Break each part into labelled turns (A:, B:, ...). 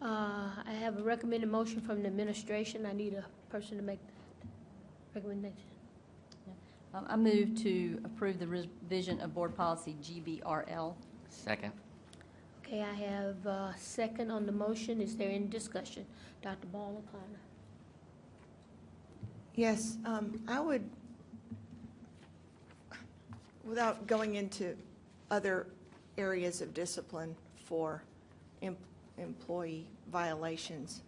A: I have a recommended motion from the administration. I need a person to make recommendation.
B: I move to approve the revision of Board Policy GBRL.
C: Second.
A: Okay, I have a second on the motion. Is there any discussion? Dr. Ball O'Connor.
D: Yes, I would, without going into other areas of discipline for employee violations,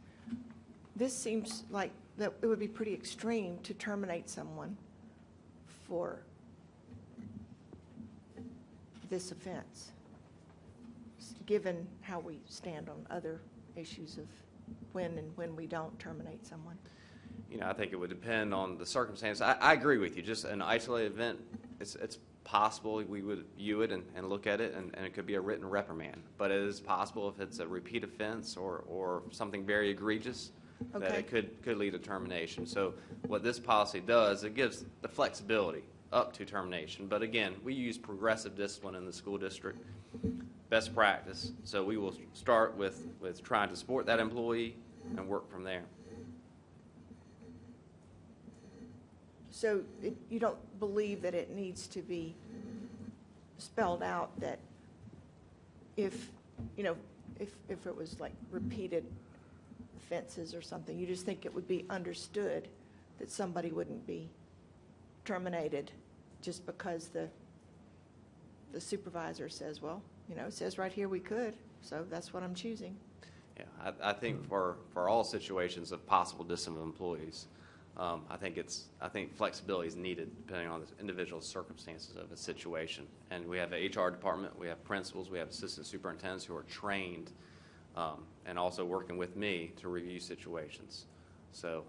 D: this seems like that it would be pretty extreme to terminate someone for this offense, given how we stand on other issues of when we don't terminate someone.
E: You know, I think it would depend on the circumstance. I agree with you. Just an isolated event, it's possible we would view it and look at it, and it could be a written reprimand. But it is possible if it's a repeat offense or something very egregious,
D: Okay.
E: that it could lead to termination. So what this policy does, it gives the flexibility up to termination. But again, we use progressive discipline in the school district, best practice. So we will start with trying to support that employee and work from there.
D: So you don't believe that it needs to be spelled out that if it was like repeated offenses or something, you just think it would be understood that somebody wouldn't be terminated just because the supervisor says, well, it says right here we could, so that's what I'm choosing.
E: Yeah, I think for all situations of possible discipline of employees, I think flexibility is needed depending on the individual circumstances of a situation. And we have an HR department, we have principals, we have assistant superintendents who are trained and also working with me to review situations. So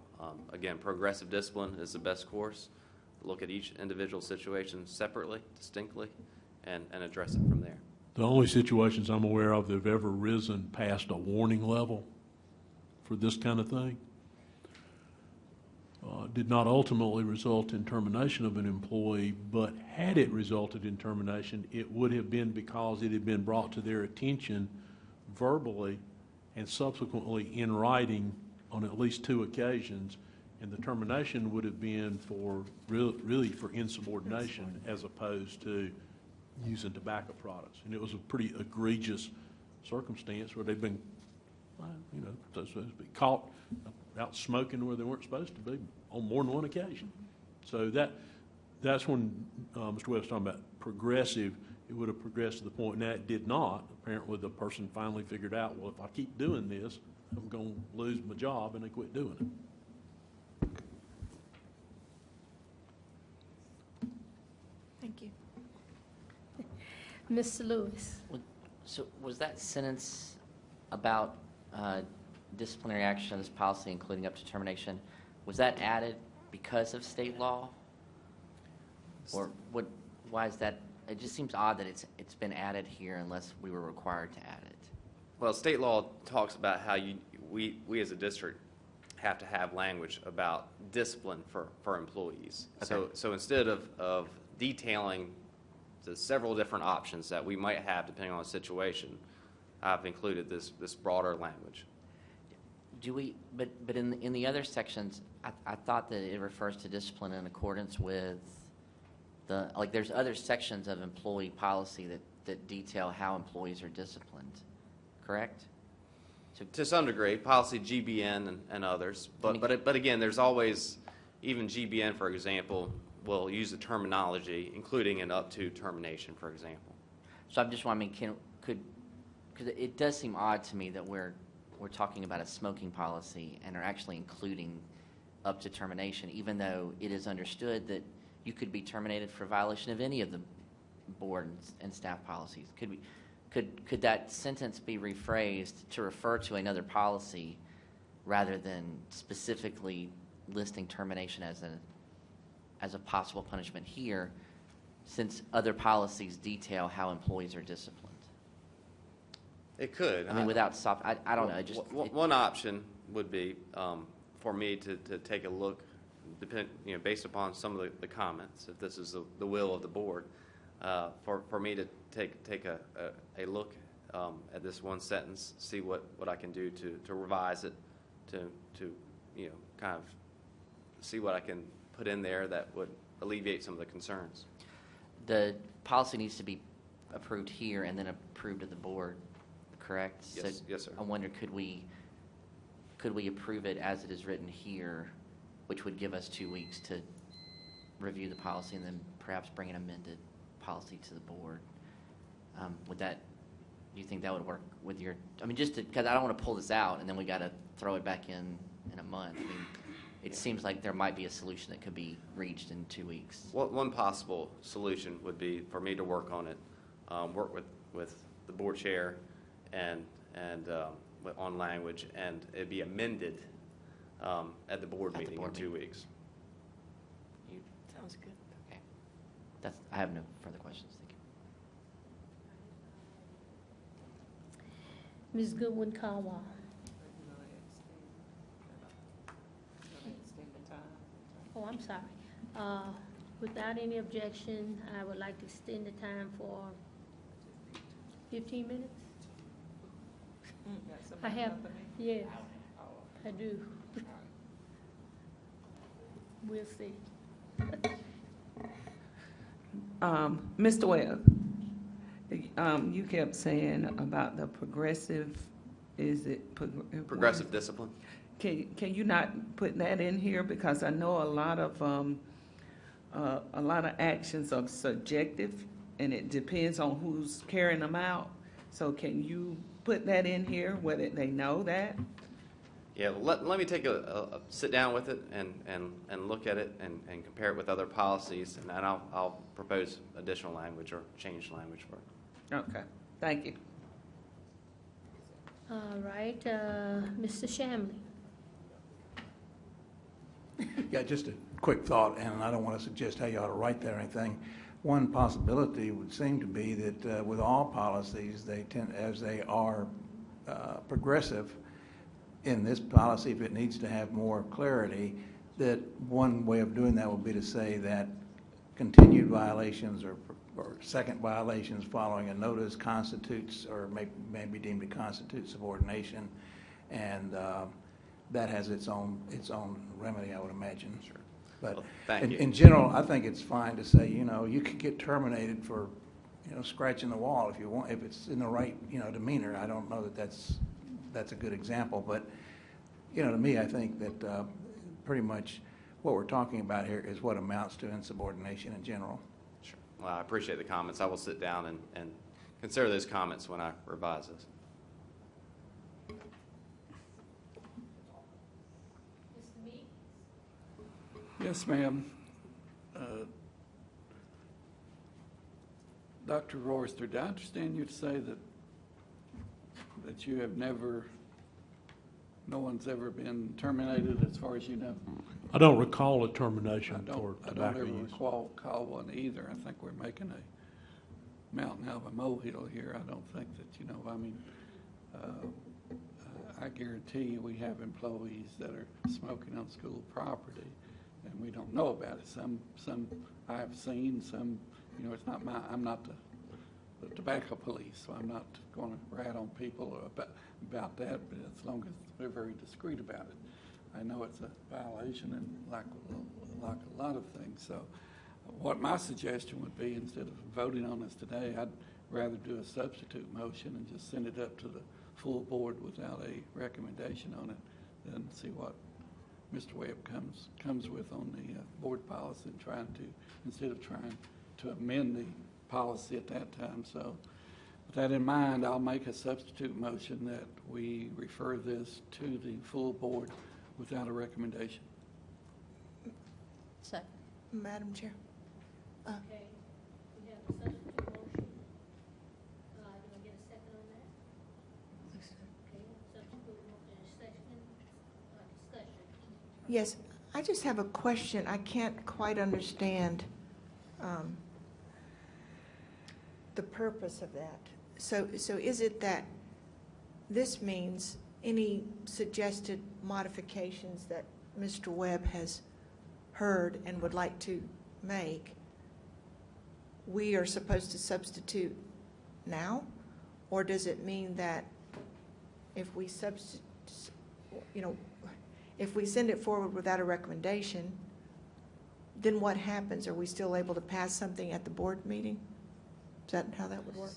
E: again, progressive discipline is the best course. Look at each individual situation separately, distinctly, and address it from there.
F: The only situations I'm aware of that have ever risen past a warning level for this kind of thing did not ultimately result in termination of an employee, but had it resulted in termination, it would have been because it had been brought to their attention verbally and subsequently in writing on at least 2 occasions, and the termination would have been for really for insubordination as opposed to using tobacco products. And it was a pretty egregious circumstance where they've been, so to speak, caught out smoking where they weren't supposed to be on more than one occasion. So that's when Mr. Webb was talking about progressive. It would have progressed to the point, and that did not. Apparently the person finally figured out, well, if I keep doing this, I'm going to lose my job, and they quit doing it.
D: Thank you.
A: Mr. Lewis.
C: So was that sentence about disciplinary action of this policy, including up to termination, was that added because of state law? Or why is that? It just seems odd that it's been added here unless we were required to add it.
E: Well, state law talks about how we as a district have to have language about discipline for employees.
C: Okay.
E: So instead of detailing the several different options that we might have depending on the situation, I've included this broader language.
C: Do we? But in the other sections, I thought that it refers to discipline in accordance with there's other sections of employee policy that detail how employees are disciplined, correct? So,
E: to some degree, policy GBN and others, but again, there's always, even GBN, for example, will use the terminology including and up to termination, for example.
C: So I'm just wondering, because it does seem odd to me that we're talking about a smoking policy and are actually including up to termination, even though it is understood that you could be terminated for violation of any of the board and staff policies. Could that sentence be rephrased to refer to another policy rather than specifically listing termination as a possible punishment here, since other policies detail how employees are disciplined?
E: It could.
C: I mean, without soft, I don't know.
E: One option would be for me to take a look, based upon some of the comments, if this is the will of the board, for me to take a look at this one sentence, see what I can do to revise it, to kind of see what I can put in there that would alleviate some of the concerns.
C: The policy needs to be approved here and then approved at the board, correct?
E: Yes, yes, sir.
C: I wonder, could we approve it as it is written here, which would give us 2 weeks to review the policy and then perhaps bring an amended policy to the board? Do you think that would work with your, just because I don't want to pull this out and then we got to throw it back in a month. It seems like there might be a solution that could be reached in 2 weeks.
E: One possible solution would be for me to work on it, work with the board chair and on language, and it'd be amended at the board meeting in 2 weeks.
D: Sounds good.
C: Okay. I have no further questions. Thank you.
A: Ms. Goodwin-Caldwell. Oh, I'm sorry. Without any objection, I would like to extend the time for 15 minutes. I have, yes, I do. We'll see.
G: Mr. Webb, you kept saying about the progressive, is it?
E: Progressive discipline?
G: Can you not put that in here? Because I know a lot of actions are subjective, and it depends on who's carrying them out. So can you put that in here, whether they know that?
E: Yeah, let me take a sit down with it and look at it and compare it with other policies, and then I'll propose additional language or change language for it.
G: Okay, thank you.
A: All right, Mr. Shamley.
H: Yeah, just a quick thought, and I don't want to suggest how you ought to write that or anything. One possibility would seem to be that with all policies, they tend, as they are progressive, in this policy, if it needs to have more clarity, that one way of doing that would be to say that continued violations or second violations following a notice constitutes or may be deemed to constitute subordination, and that has its own remedy, I would imagine.
E: Sure.
H: But
E: well, thank you.
H: In general, I think it's fine to say, you could get terminated for, scratching the wall if you want, if it's in the right, demeanor. I don't know that that's a good example, but, to me, I think that pretty much what we're talking about here is what amounts to insubordination in general.
E: Sure. Well, I appreciate the comments. I will sit down and consider those comments when I revise this.
I: Yes, ma'am. Dr. Royster, did I understand you to say that you have no one's ever been terminated as far as you know?
F: I don't recall a termination for
I: I
F: tobacco
I: don't ever
F: use.
I: recall one either. I think we're making a mountain out of a molehill here. I don't think that, I guarantee you we have employees that are smoking on school property, and we don't know about it. Some I have seen, some, it's not I'm not the tobacco police, so I'm not going to rat on people about that, but as long as we're very discreet about it. I know it's a violation, and like a lot of things. So what my suggestion would be, instead of voting on this today, I'd rather do a substitute motion and just send it up to the full board without a recommendation on it, than see what Mr. Webb comes with on the board policy, and instead of trying to amend the policy at that time. So with that in mind, I'll make a substitute motion that we refer this to the full board without a recommendation.
B: Second.
D: Madam Chair.
A: Okay, we have a substitute motion. Did I get a second on that? Okay, substitute motion, second, discussion.
D: Yes, I just have a question. I can't quite understand the purpose of that. So is it that this means any suggested modifications that Mr. Webb has heard and would like to make, we are supposed to substitute now? Or does it mean that if we if we send it forward without a recommendation, then what happens? Are we still able to pass something at the board meeting? Is that how that would work?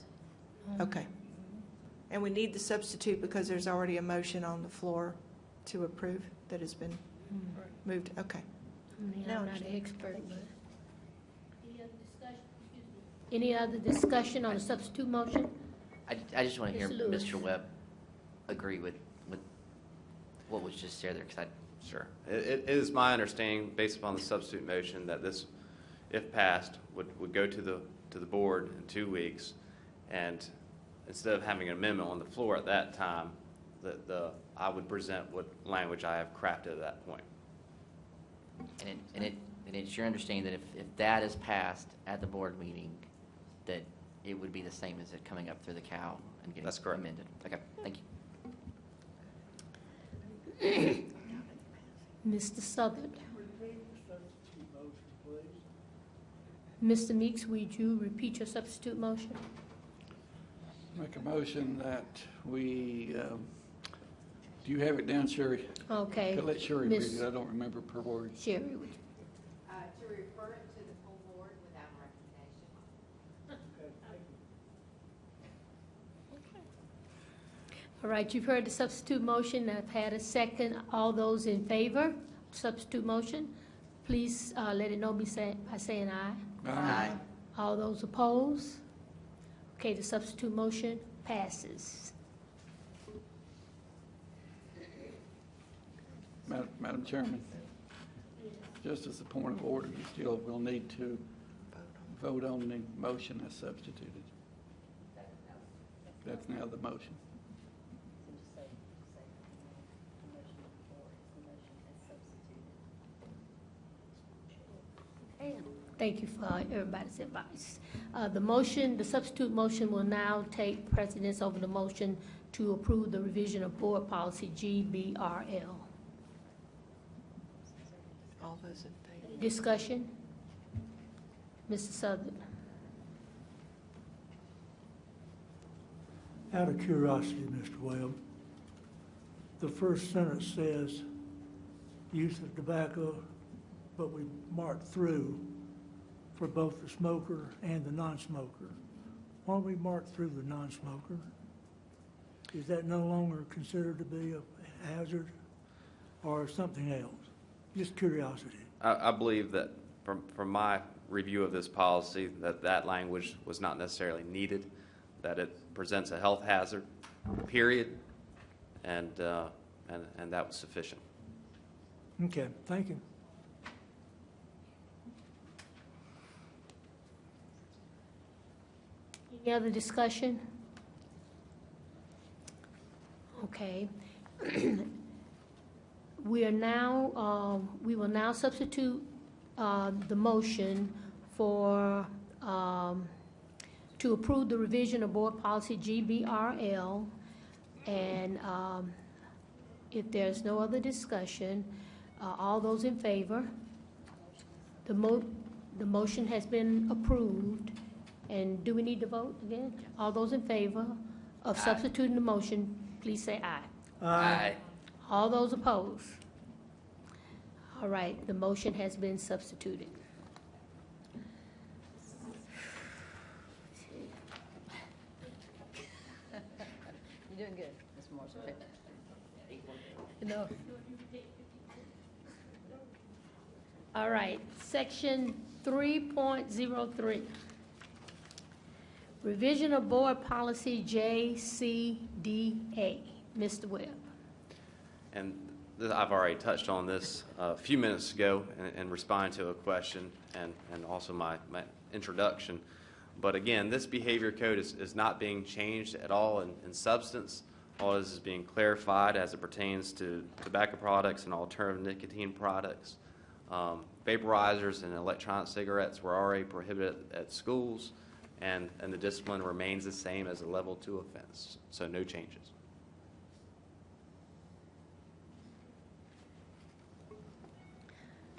D: Okay. And we need the substitute because there's already a motion on the floor to approve that has been moved. Okay. Now
A: I'm not an
D: understand.
A: expert, but. Any other discussion on the substitute motion?
C: I just want to hear
A: Mr. Lewis.
C: Mr. Webb agree with what was just said there, because
E: Sure. It is my understanding, based upon the substitute motion, that this, if passed, would go to the board in 2 weeks, and instead of having an amendment on the floor at that time, I would present what language I have crafted at that point.
C: and it's your understanding that if that is passed at the board meeting, that it would be the same as it coming up through the cow and getting
E: That's correct.
C: amended? Okay, thank you.
A: Mr. Southern. Mr. Meeks, would you repeat your substitute motion?
I: Make a motion that we, do you have it down, Sherry?
A: Okay.
I: Could let Sherry read
A: Miss
I: it, I don't remember per word.
A: Sherry, would you?
J: To refer it to the full board without recommendation.
A: All right, you've heard the substitute motion. I've had a second. All those in favor, substitute motion, please let it know by saying aye.
I: Aye.
A: All those opposed? Okay, the substitute motion passes.
I: Madam Chairman, just as a point of order, you still will need to vote on the motion as substituted. That's now the motion.
A: Thank you for everybody's advice. The substitute motion will now take precedence over the motion to approve the revision of board policy GBRL.
D: All those in favor?
A: Discussion? Mr. Southern?
K: Out of curiosity, Mr. Webb, the first sentence says use of tobacco, but we marked through for both the smoker and the non-smoker. Why don't we mark through the non-smoker? Is that no longer considered to be a hazard or something else? Just curiosity.
E: I believe that from my review of this policy, that language was not necessarily needed, that it presents a health hazard, period, and that was sufficient.
K: Okay, thank you.
A: Any other discussion? Okay. We will now substitute the motion for, to approve the revision of board policy GBRL. And if there's no other discussion, all those in favor? The motion has been approved. And do we need to vote again? All those in favor of substituting the motion, please say aye.
C: Aye.
A: All those opposed? All right, the motion has been substituted.
B: You're doing good, Ms. Morrison.
A: No. All right, section 3.03. Revision of board policy JCDA. Mr. Webb.
E: And I've already touched on this a few minutes ago in responding to a question and also my introduction. But again, this behavior code is not being changed at all in substance. All this is being clarified as it pertains to tobacco products and alternative nicotine products. Vaporizers and electronic cigarettes were already prohibited at schools, and the discipline remains the same as a level 2 offense, so no changes.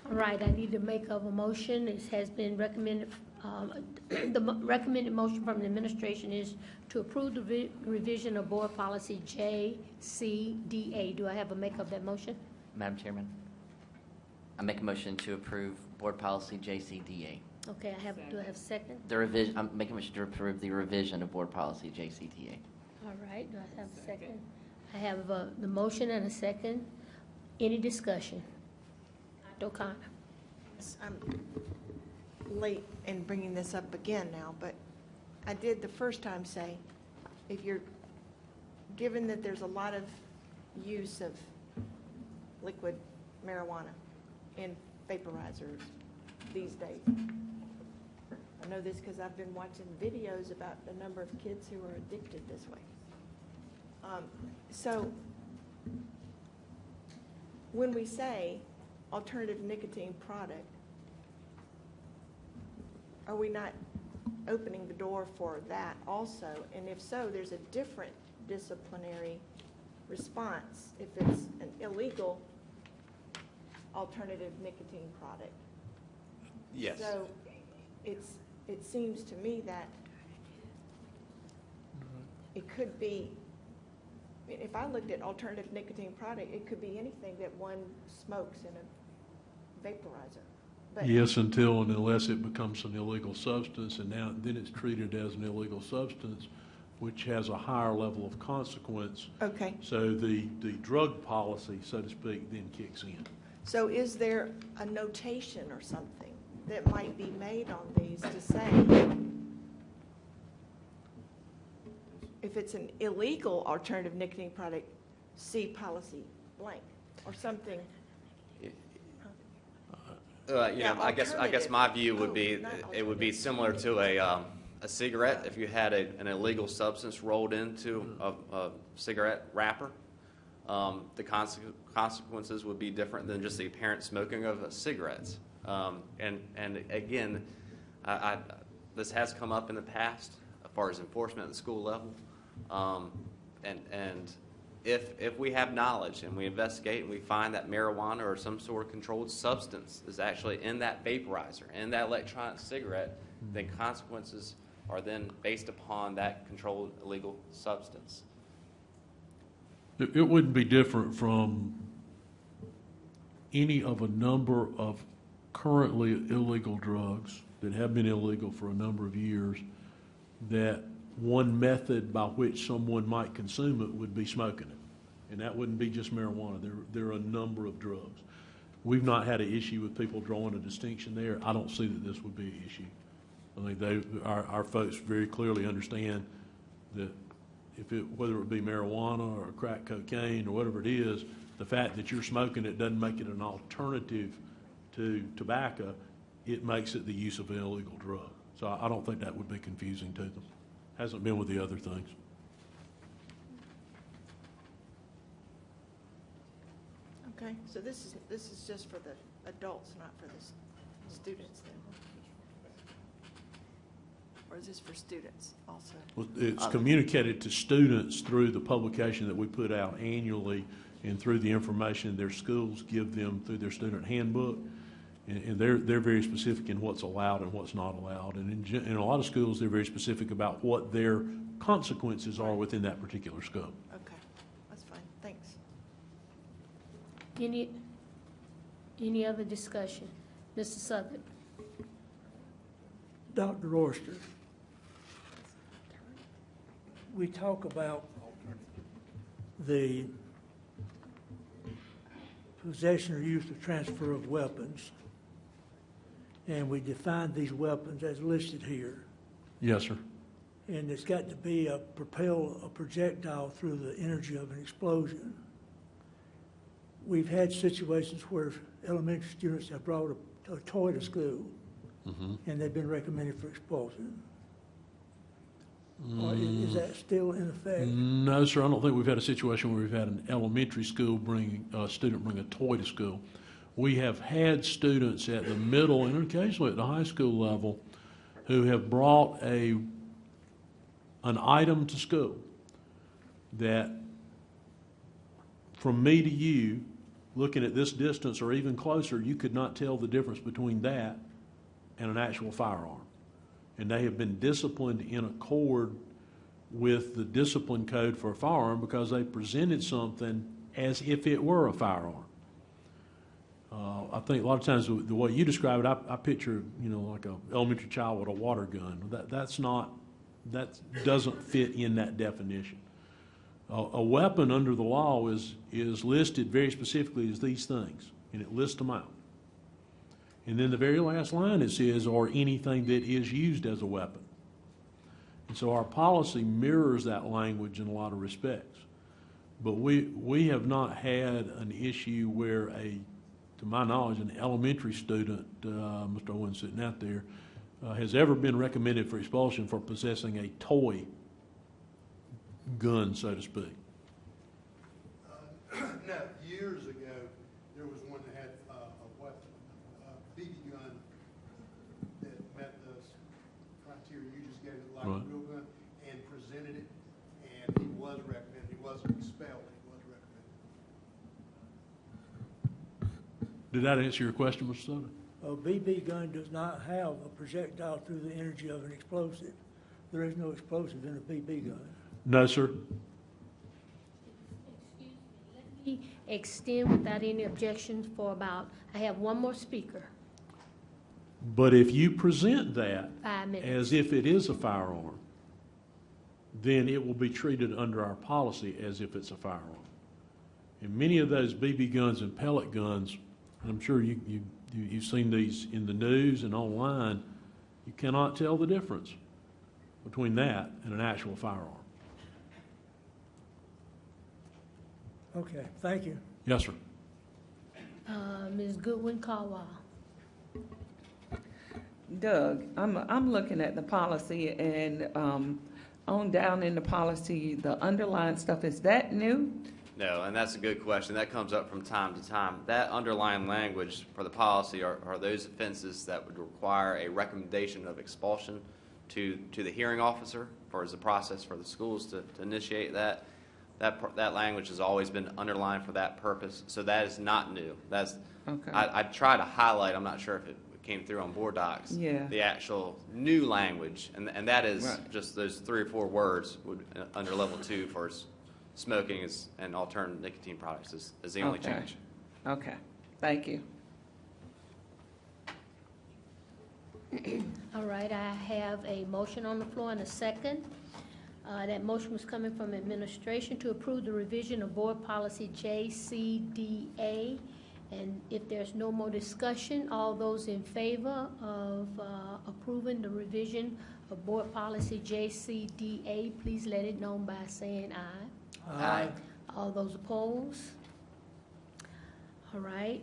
A: All right, I need to make of a motion. It has been recommended The recommended motion from the administration is to approve the revision of board policy JCDA. Do I have a make of that motion?
C: Madam Chairman, I make a motion to approve board policy JCDA.
A: Okay, do I have a second?
C: The revision, I'm making a motion to approve the revision of board policy JCDA.
A: All right, do I have a second? I have the motion and a second. Any discussion? Dr. O'Connor?
D: I'm late in bringing this up again now, but I did the first time say, if you're, given that there's a lot of use of liquid marijuana in vaporizers these days, I know this because I've been watching videos about the number of kids who are addicted this way. So when we say alternative nicotine product, are we not opening the door for that also? And if so, there's a different disciplinary response if it's an illegal alternative nicotine product.
E: Yes.
D: So it seems to me that it could be, I mean, if I looked at alternative nicotine product, it could be anything that one smokes in a vaporizer. But
F: Yes, until and unless it becomes an illegal substance, and then it's treated as an illegal substance, which has a higher level of consequence.
D: okay,
F: So the drug policy, so to speak, then kicks in.
D: so is there a notation or something that might be made on these to say, if it's an illegal alternative nicotine product, see policy blank, or something?
E: I guess my view would be,
D: not
E: it would be similar to a cigarette. If you had an illegal substance rolled into a cigarette wrapper, the consequences would be different than just the apparent smoking of cigarettes. And again, this has come up in the past as far as enforcement at the school level. And if we have knowledge and we investigate and we find that marijuana or some sort of controlled substance is actually in that vaporizer, in that electronic cigarette, then consequences are then based upon that controlled illegal substance.
F: It wouldn't be different from any of a number of currently illegal drugs that have been illegal for a number of years, that one method by which someone might consume it would be smoking it. And that wouldn't be just marijuana. There are a number of drugs. We've not had an issue with people drawing a distinction there. I don't see that this would be an issue. I think our folks very clearly understand that whether it be marijuana or crack cocaine or whatever it is, the fact that you're smoking it doesn't make it an alternative to tobacco. It makes it the use of an illegal drug. So I don't think that would be confusing to them. Hasn't been with the other things.
D: Okay, so this is just for the adults, not for the students then? Or is this for students also?
F: Well, it's communicated to students through the publication that we put out annually and through the information their schools give them through their student handbook. And they're very specific in what's allowed and what's not allowed. And in a lot of schools, they're very specific about what their consequences are within that particular scope.
D: Okay, that's fine, thanks.
A: Any other discussion? Mr. Southern?
K: Dr. Royster, we talk about the possession or use or transfer of weapons, and we define these weapons as listed here.
F: Yes, sir.
K: And it's got to be a projectile through the energy of an explosion. We've had situations where elementary students have brought a toy to school, and they've been recommended for expulsion. Or is that still in effect?
F: No, sir. I don't think we've had a situation where we've had an elementary school student bring a toy to school. We have had students at the middle and occasionally at the high school level who have brought an item to school that, from me to you, looking at this distance or even closer, you could not tell the difference between that and an actual firearm. and they have been disciplined in accord with the discipline code for a firearm because they presented something as if it were a firearm. I think a lot of times the way you describe it, I picture, like an elementary child with a water gun. That doesn't fit in that definition. A weapon under the law is listed very specifically as these things, and it lists them out. And then the very last line it says, or anything that is used as a weapon. And so our policy mirrors that language in a lot of respects. But we have not had an issue where to my knowledge, an elementary student, Mr. Owen sitting out there, has ever been recommended for expulsion for possessing a toy gun, so to speak.
L: No, years ago, there was one that had a weapon, a BB gun that met the criteria you just gave it, like
F: Right.
L: a real gun, and presented it, and he was recommended. He wasn't expelled, he was recommended.
F: Did that answer your question, Mr. Sutter?
K: A BB gun does not have a projectile through the energy of an explosive. There is no explosive in a BB gun.
F: No, sir.
A: Let me extend without any objections I have one more speaker.
F: But if you present that
A: 5 minutes.
F: as if it is a firearm, then it will be treated under our policy as if it's a firearm. And many of those BB guns and pellet guns, and I'm sure you've seen these in the news and online, you cannot tell the difference between that and an actual firearm.
K: Okay, thank you.
F: Yes, sir.
A: Ms. Goodwin Caldwell.
G: Doug, I'm looking at the policy, and on down in the policy, the underlying stuff, is that new?
E: No, and that's a good question. That comes up from time to time. That underlying language for the policy are those offenses that would require a recommendation of expulsion to the hearing officer as a process for the schools to initiate that. That language has always been underlined for that purpose, so that is not new. That's
G: Okay.
E: I try to highlight. I'm not sure if it came through on board docs.
G: Yeah.
E: The actual new language, and that is
G: Right.
E: just those 3 or 4 words would under level 2 for smoking and alternative nicotine products is the only
G: Okay.
E: change.
G: Okay, thank you.
A: All right, I have a motion on the floor and a second. That motion was coming from administration to approve the revision of board policy JCDA. And if there's no more discussion, all those in favor of approving the revision of board policy JCDA, please let it known by saying aye.
E: Aye.
A: All those opposed? All right,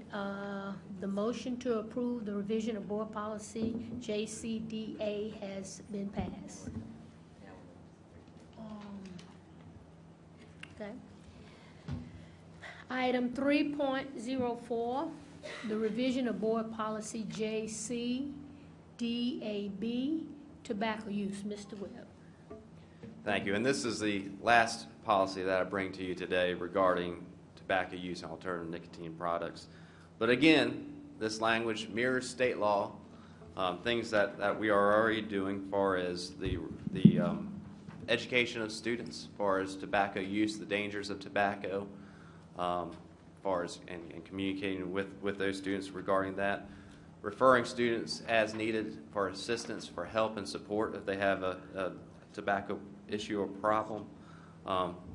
A: the motion to approve the revision of board policy JCDA has been passed. Okay. Item 3.04, the revision of board policy JCDAB, tobacco use. Mr. Webb.
E: Thank you. And this is the last policy that I bring to you today regarding tobacco use and alternative nicotine products. But again, this language mirrors state law, things that we are already doing as far as the education of students, as far as tobacco use, the dangers of tobacco, as far as and communicating with those students regarding that, referring students as needed for assistance, for help and support if they have a tobacco issue or problem.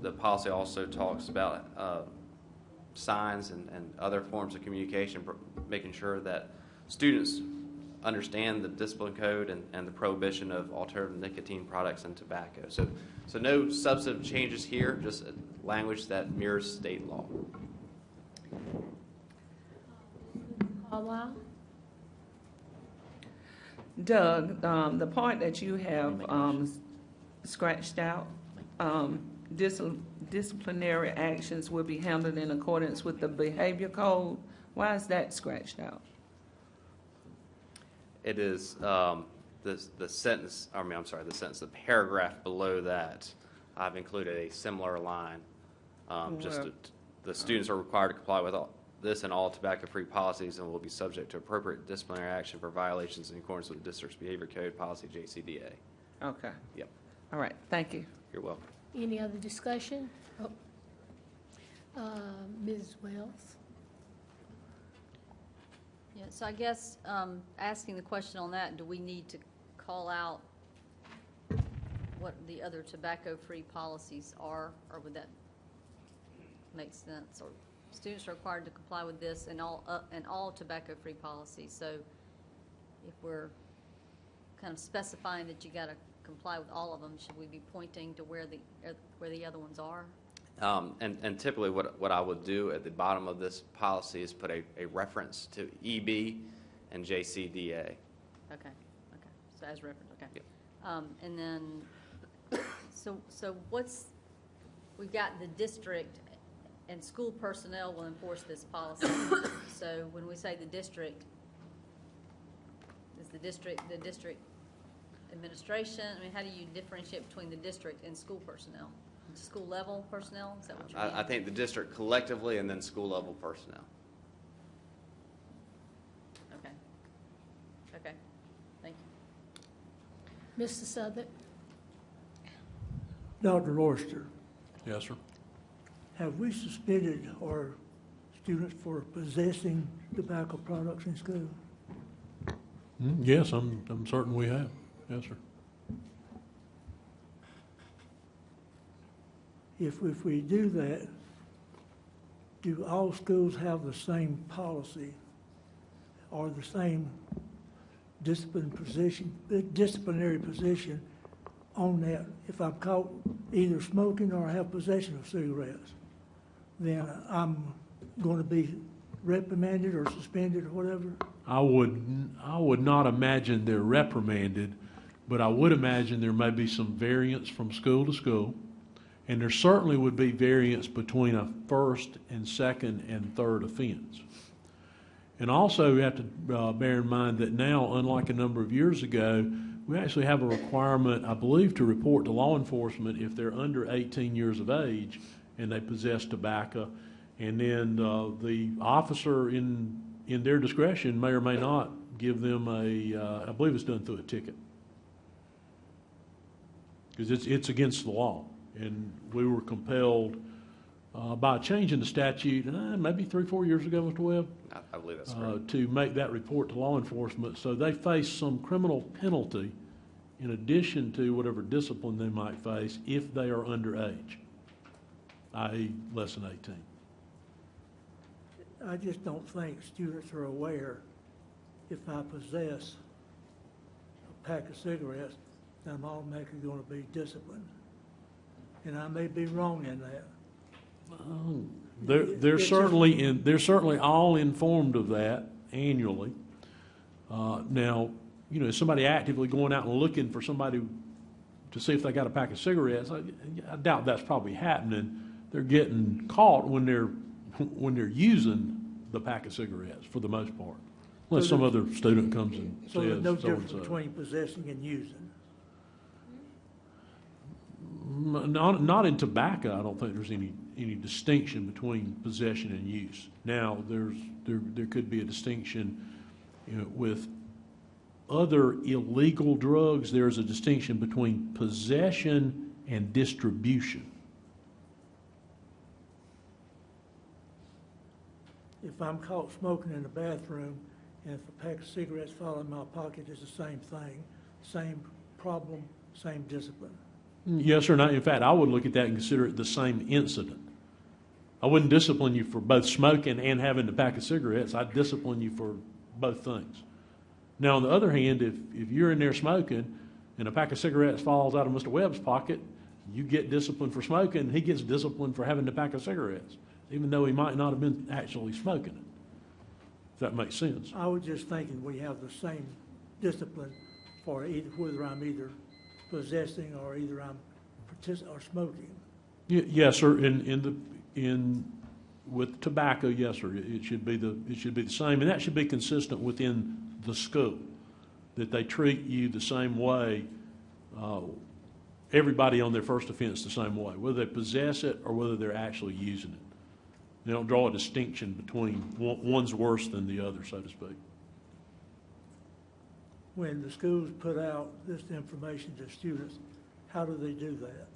E: The policy also talks about signs and other forms of communication, making sure that students understand the discipline code and the prohibition of alternative nicotine products and tobacco. So no substantive changes here, just language that mirrors state law.
A: Caldwell?
G: Doug, the part that you have scratched out, disciplinary actions will be handled in accordance with the behavior code. Why is that scratched out?
E: It is the sentence, the paragraph below that. I've included a similar line. The students are required to comply with this and all tobacco-free policies and will be subject to appropriate disciplinary action for violations in accordance with the district's behavior code policy JCDA.
G: Okay.
E: Yep,
G: All right, thank you.
E: you're welcome.
A: Any other discussion? Oh. Ms. Wells?
B: Yeah, so I guess, asking the question on that, do we need to call out what the other tobacco-free policies are, or would that make sense? Or students are required to comply with this and all tobacco-free policies, so if we're kind of specifying that you gotta comply with all of them, should we be pointing to where the other ones are?
E: And typically what I would do at the bottom of this policy is put a reference to EB and JCDA.
B: Okay, so as reference, okay.
E: Yep.
B: And then, so we've got the district and school personnel will enforce this policy. So when we say the district, is the district administration? I mean, how do you differentiate between the district and school personnel? School level personnel, is that what you mean?
E: I think the district collectively and then school level personnel.
B: Okay, thank you.
A: Mr. Southern?
K: Dr. Lorster,
F: Yes, sir.
K: have we suspended our students for possessing tobacco products in school?
F: Yes, I'm certain we have. Yes, sir.
K: If we do that, do all schools have the same policy or the same disciplinary position on that? If I'm caught either smoking or have possession of cigarettes, then I'm going to be reprimanded or suspended or whatever?
F: I would not imagine they're reprimanded, but I would imagine there may be some variance from school to school. And there certainly would be variance between a first and second and third offense. And also we have to bear in mind that now, unlike a number of years ago, we actually have a requirement, I believe, to report to law enforcement if they're under 18 years of age and they possess tobacco. And then the officer in their discretion may or may not give them I believe it's done through a ticket. Because it's against the law. And we were compelled by a change in the statute, maybe 3-4 years ago, Mr. Webb,
E: I believe that's correct.
F: to make that report to law enforcement. So they face some criminal penalty in addition to whatever discipline they might face if they are underage, i.e. less than 18.
K: I just don't think students are aware if I possess a pack of cigarettes, that I'm automatically going to be disciplined. And I may be wrong in that.
F: They're certainly all informed of that annually. Now, you know, is somebody actively going out and looking for somebody to see if they got a pack of cigarettes? I doubt that's probably happening. They're getting caught when they're using the pack of cigarettes for the most part, unless some other student comes and
K: So there's
F: says
K: no
F: so and
K: difference
F: so.
K: between possessing and using.
F: Not in tobacco. I don't think there's any distinction between possession and use. Now, there could be a distinction, you know, with other illegal drugs. There's a distinction between possession and distribution.
K: If I'm caught smoking in the bathroom and if a pack of cigarettes fall in my pocket, it's the same thing, same problem, same discipline.
F: Yes, sir. In fact, I would look at that and consider it the same incident. I wouldn't discipline you for both smoking and having a pack of cigarettes. I'd discipline you for both things. Now, on the other hand, if you're in there smoking and a pack of cigarettes falls out of Mr. Webb's pocket, you get disciplined for smoking, and he gets disciplined for having a pack of cigarettes, even though he might not have been actually smoking it. If that makes sense.
K: I was just thinking we have the same discipline for whether I'm either possessing or either I'm or smoking.
F: Yes, sir. With tobacco, yes, sir. It should be the same, and that should be consistent within the school, that they treat you the same way. Everybody on their first offense the same way, whether they possess it or whether they're actually using it. They don't draw a distinction between one's worse than the other, so to speak.
K: When the schools put out this information to students, how do they do that?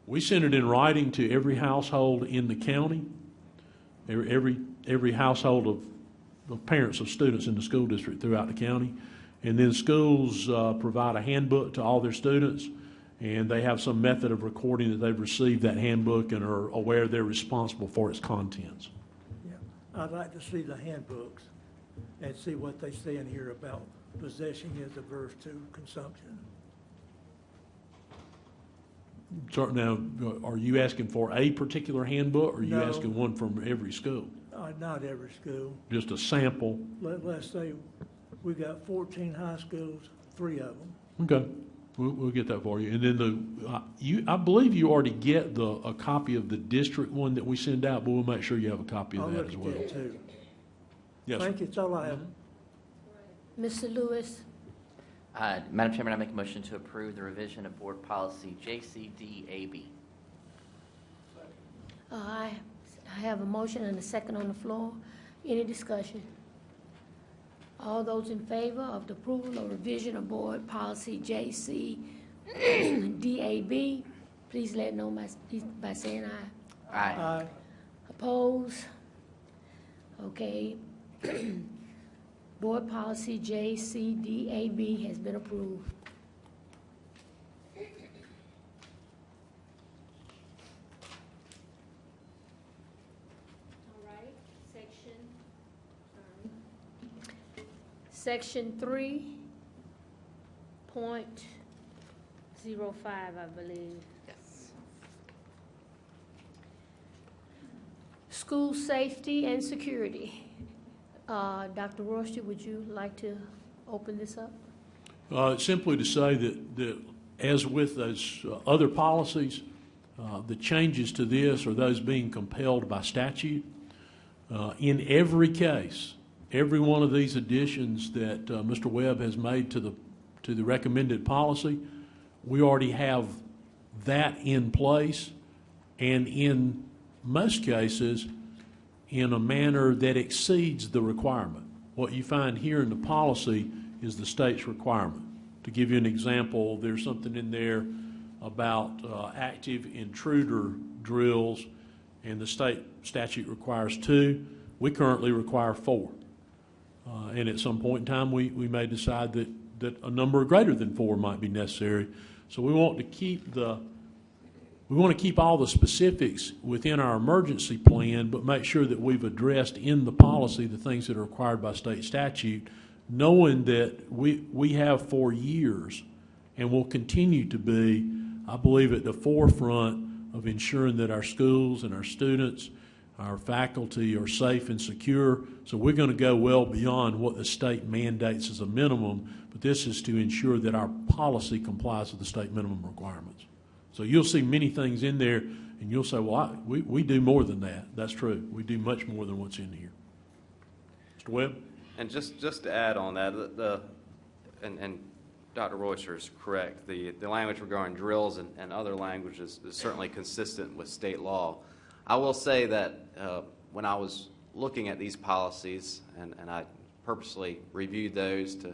F: We send it in writing to every household in the county, every household of parents of students in the school district throughout the county. And then schools provide a handbook to all their students, and they have some method of recording that they've received that handbook and are aware they're responsible for its contents.
K: Yeah, I'd like to see the handbooks and see what they say in here about possession as averse to consumption.
F: Now, are you asking for a particular handbook, or are you
K: No.
F: asking one from every school?
K: Not every school.
F: Just a sample?
K: Let's say we got 14 high schools, 3 of them.
F: Okay, we'll get that for you. And then I believe you already get a copy of the district one that we send out, but we'll make sure you have a copy
K: I'll
F: of that
K: look
F: as
K: at
F: well.
K: that too.
F: Yes, sir.
K: Thank you, that's all I have.
A: Mr. Lewis,
C: Madam Chairman, I make a motion to approve the revision of Board Policy JCDAB.
A: I have a motion and a second on the floor. Any discussion? All those in favor of the approval or revision of Board Policy JCDAB, please let know by saying aye.
C: Aye.
A: Oppose? Okay. Board Policy JCDAB has been approved. All right, Section 3.05, I believe.
C: Yes.
A: School safety and security. Dr. Royster, would you like to open this up?
F: Simply to say that as with those other policies, the changes to this are those being compelled by statute. In every case, every one of these additions that Mr. Webb has made to the recommended policy, we already have that in place, and in most cases, in a manner that exceeds the requirement. What you find here in the policy is the state's requirement. To give you an example, there's something in there about active intruder drills, and the state statute requires 2. We currently require 4. And at some point in time, we may decide that a number greater than 4 might be necessary. So we want to keep all the specifics within our emergency plan, but make sure that we've addressed in the policy the things that are required by state statute, knowing that we have for years and will continue to be, I believe, at the forefront of ensuring that our schools and our students, our faculty are safe and secure. So we're going to go well beyond what the state mandates as a minimum, but this is to ensure that our policy complies with the state minimum requirements. So you'll see many things in there, and you'll say, well, we do more than that. That's true. We do much more than what's in here. Mr. Webb?
E: And just to add on that, and Dr. Royster is correct, the language regarding drills and other languages is certainly consistent with state law. I will say that when I was looking at these policies, and I purposely reviewed those to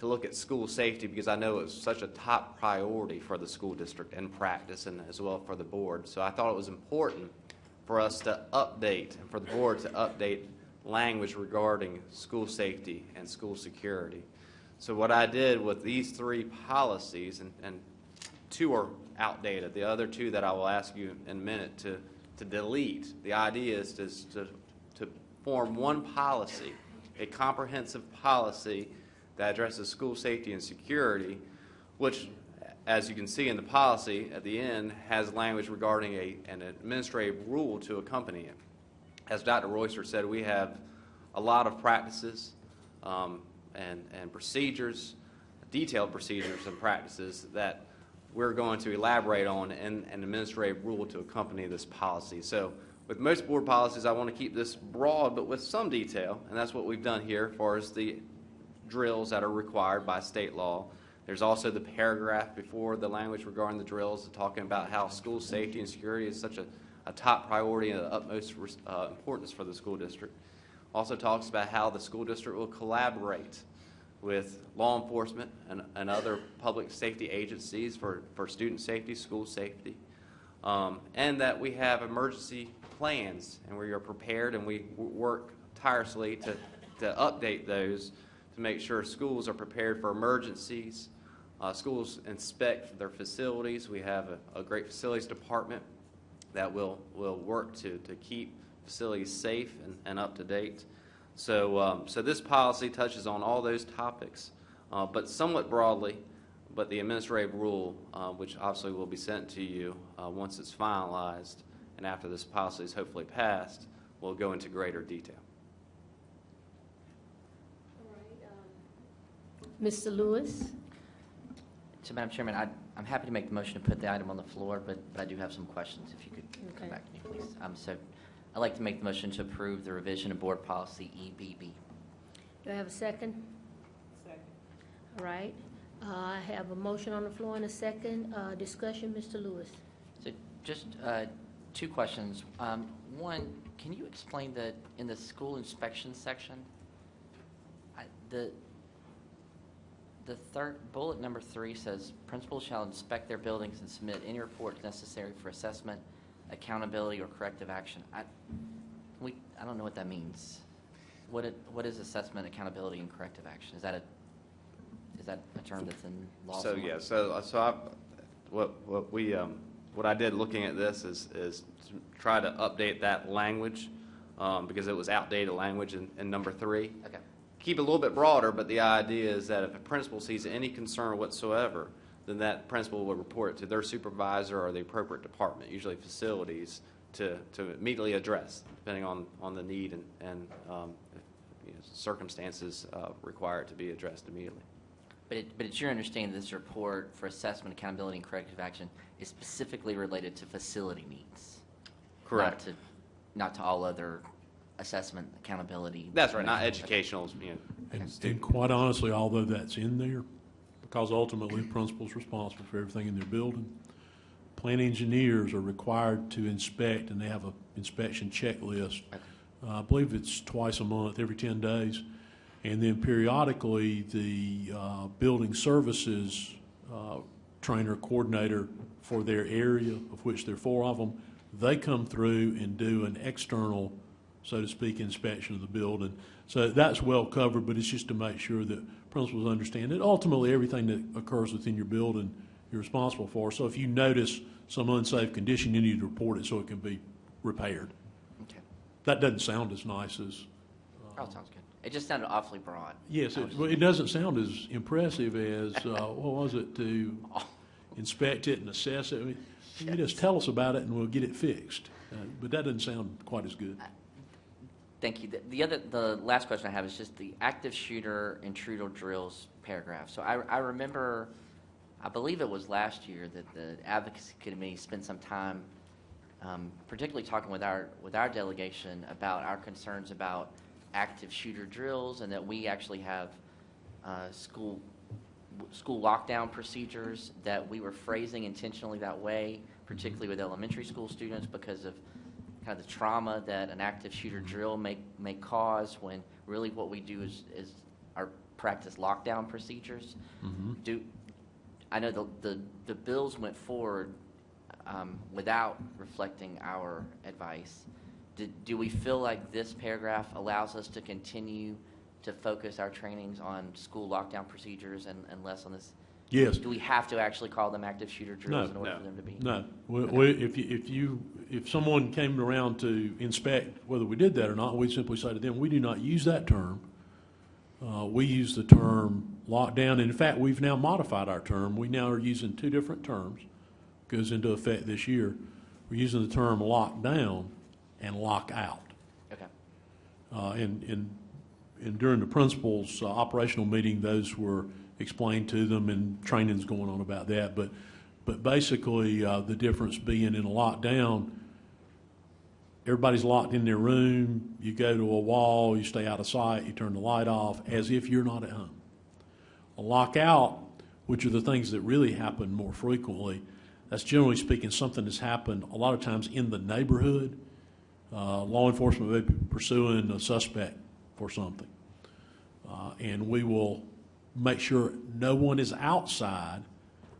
E: look at school safety, because I know it was such a top priority for the school district and practice, and as well for the board. So I thought it was important for us to update, and for the board to update language regarding school safety and school security. So what I did with these 3 policies, and 2 are outdated, the other 2 that I will ask you in a minute to delete. The idea is to form one policy, a comprehensive policy that addresses school safety and security, which, as you can see in the policy at the end, has language regarding an administrative rule to accompany it. As Dr. Royster said, we have a lot of practices and procedures, detailed procedures and practices that we're going to elaborate on in an administrative rule to accompany this policy. So with most board policies, I want to keep this broad but with some detail, and that's what we've done here as far as the drills that are required by state law. There's also the paragraph before the language regarding the drills talking about how school safety and security is such a top priority and of utmost importance for the school district. Also talks about how the school district will collaborate with law enforcement and other public safety agencies for student safety, school safety, and that we have emergency plans and we are prepared and we work tirelessly to update those to make sure schools are prepared for emergencies. Schools inspect their facilities. We have a great facilities department that will work to keep facilities safe and up to date. So this policy touches on all those topics, but somewhat broadly. But the administrative rule, which obviously will be sent to you once it's finalized and after this policy is hopefully passed, will go into greater detail.
A: Mr. Lewis?
C: So, Madam Chairman, I'm happy to make the motion to put the item on the floor, but I do have some questions, if you could
A: Okay.
C: come back to me, please. So I'd like to make the motion to approve the revision of Board Policy EBB.
A: Do I have a second?
G: Second.
A: All right. I have a motion on the floor and a second. Discussion, Mr. Lewis?
C: So just two questions. One, can you explain that in the school inspection section, the third bullet number 3 says principals shall inspect their buildings and submit any reports necessary for assessment, accountability, or corrective action. I don't know what that means. What is assessment, accountability, and corrective action? Is that a term that's in law?
E: So
C: somewhere?
E: What I did looking at this is to try to update that language because it was outdated language in number 3.
C: Okay.
E: Keep it a little bit broader, but the idea is that if a principal sees any concern whatsoever, then that principal will report it to their supervisor or the appropriate department, usually facilities, to immediately address, depending on the need and circumstances require it to be addressed immediately.
C: But it's your understanding that this report for assessment, accountability, and corrective action is specifically related to facility needs?
E: Correct.
C: Not to all other assessment, accountability?
E: That's right, not educational.
F: And quite honestly, although that's in there, because ultimately the principal's responsible for everything in their building, plant engineers are required to inspect, and they have an inspection checklist.
C: Okay.
F: I believe it's twice a month, every 10 days. And then periodically, the building services trainer, coordinator for their area, of which there are 4 of them, they come through and do an external, so to speak, inspection of the building. So that's well covered, but it's just to make sure that principals understand that ultimately everything that occurs within your building you're responsible for. So if you notice some unsafe condition, you need to report it so it can be repaired.
C: Okay.
F: That doesn't sound as nice as...
C: Oh, sounds good. It just sounded awfully broad.
F: Yes, it doesn't sound as impressive as, what was it, to inspect it and assess it. I mean, you just tell us about it and we'll get it fixed. But that doesn't sound quite as good.
C: Thank you. The last question I have is just the active shooter intruder drills paragraph. So I remember, I believe it was last year that the advocacy committee spent some time, particularly talking with our delegation about our concerns about active shooter drills, and that we actually have school lockdown procedures that we were phrasing intentionally that way, particularly with elementary school students, because of kind of the trauma that an active shooter drill may cause, when really what we do is our practice lockdown procedures. Mm-hmm. I know the bills went forward without reflecting our advice. Do we feel like this paragraph allows us to continue to focus our trainings on school lockdown procedures and less on this?
F: Yes.
C: Do we have to actually call them active shooter drills in order for them to be?
F: No.
C: Okay.
F: If someone came around to inspect whether we did that or not, we'd simply say to them, we do not use that term. We use the term lockdown. And in fact, we've now modified our term. We now are using 2 different terms. Goes into effect this year. We're using the term lockdown and lock out.
C: Okay.
F: And during the principal's operational meeting, those were explained to them, and training's going on about that. But basically, the difference being in a lockdown, everybody's locked in their room. You go to a wall, you stay out of sight, you turn the light off, as if you're not at home. A lockout, which are the things that really happen more frequently, That's generally speaking something that's happened a lot of times in the neighborhood. Law enforcement may be pursuing a suspect for something. And we will make sure no one is outside.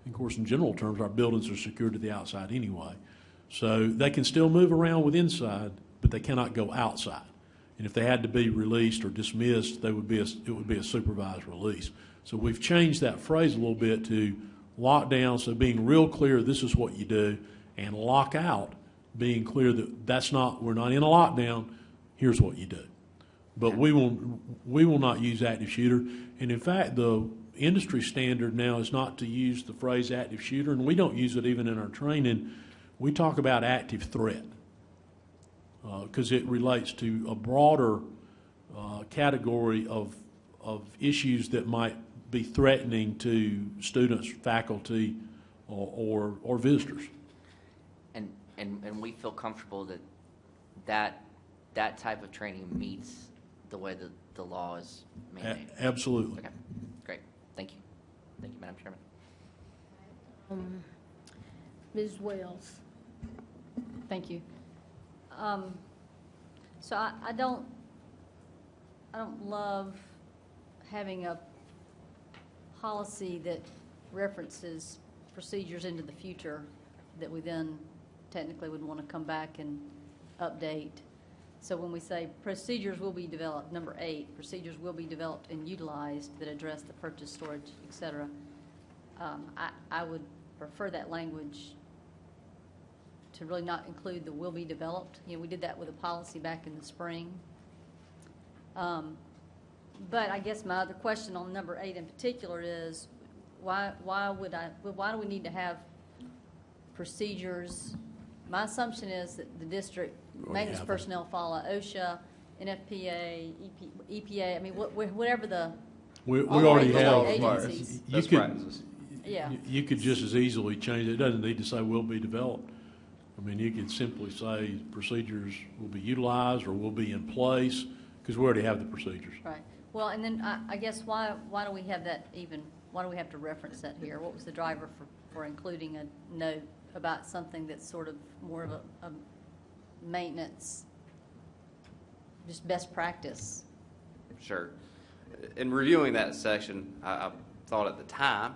F: Of course, in general terms, our buildings are secured to the outside anyway. So they can still move around with inside, but they cannot go outside. And if they had to be released or dismissed, it would be a supervised release. So we've changed that phrase a little bit to lockdown, so being real clear, this is what you do, and lock out, being clear that we're not in a lockdown, here's what you do. But we will not use active shooter. And in fact, the industry standard now is not to use the phrase active shooter, and we don't use it even in our training. We talk about active threat because it relates to a broader category of issues that might be threatening to students, faculty, or visitors.
C: And we feel comfortable that type of training meets the way that the law is mandated.
F: Absolutely.
C: Okay, great. Thank you. Thank you, Madam Chairman.
A: Ms. Wells.
B: Thank you. So I don't love having a policy that references procedures into the future that we then technically would want to come back and update. So when we say procedures will be developed, number 8, procedures will be developed and utilized that address the purchase, storage, et cetera, I would prefer that language to really not include the will be developed. You know, we did that with a policy back in the spring. But I guess my other question on number 8 in particular is why do we need to have procedures? My assumption is that the district maintenance personnel follow OSHA, NFPA, EPA. I mean, whatever the
F: We
B: all the
F: already have.
B: regulatory agencies.
E: Best practices.
B: Yeah.
F: You could just as easily change it. It doesn't need to say will be developed. I mean, you could simply say procedures will be utilized or will be in place because we already have the procedures.
B: Right. Well, and then I guess why do we have that even? Why do we have to reference that here? What was the driver for including a note about something that's sort of more of a maintenance, just best practice?
E: Sure. In reviewing that section, I thought at the time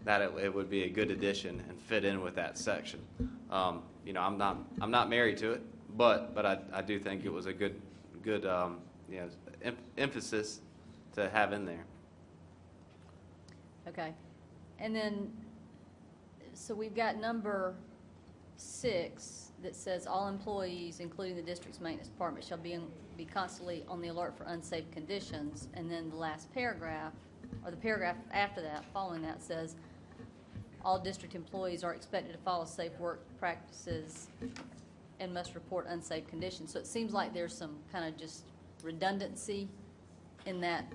E: that it would be a good addition and fit in with that section. You know, I'm not married to it, but I do think it was a good emphasis to have in there.
B: Okay. And then, so we've got number 6 that says all employees, including the district's maintenance department, shall be constantly on the alert for unsafe conditions. And then the last paragraph, or the paragraph after that, following that, says all district employees are expected to follow safe work practices and must report unsafe conditions. So it seems like there's some kind of just redundancy in that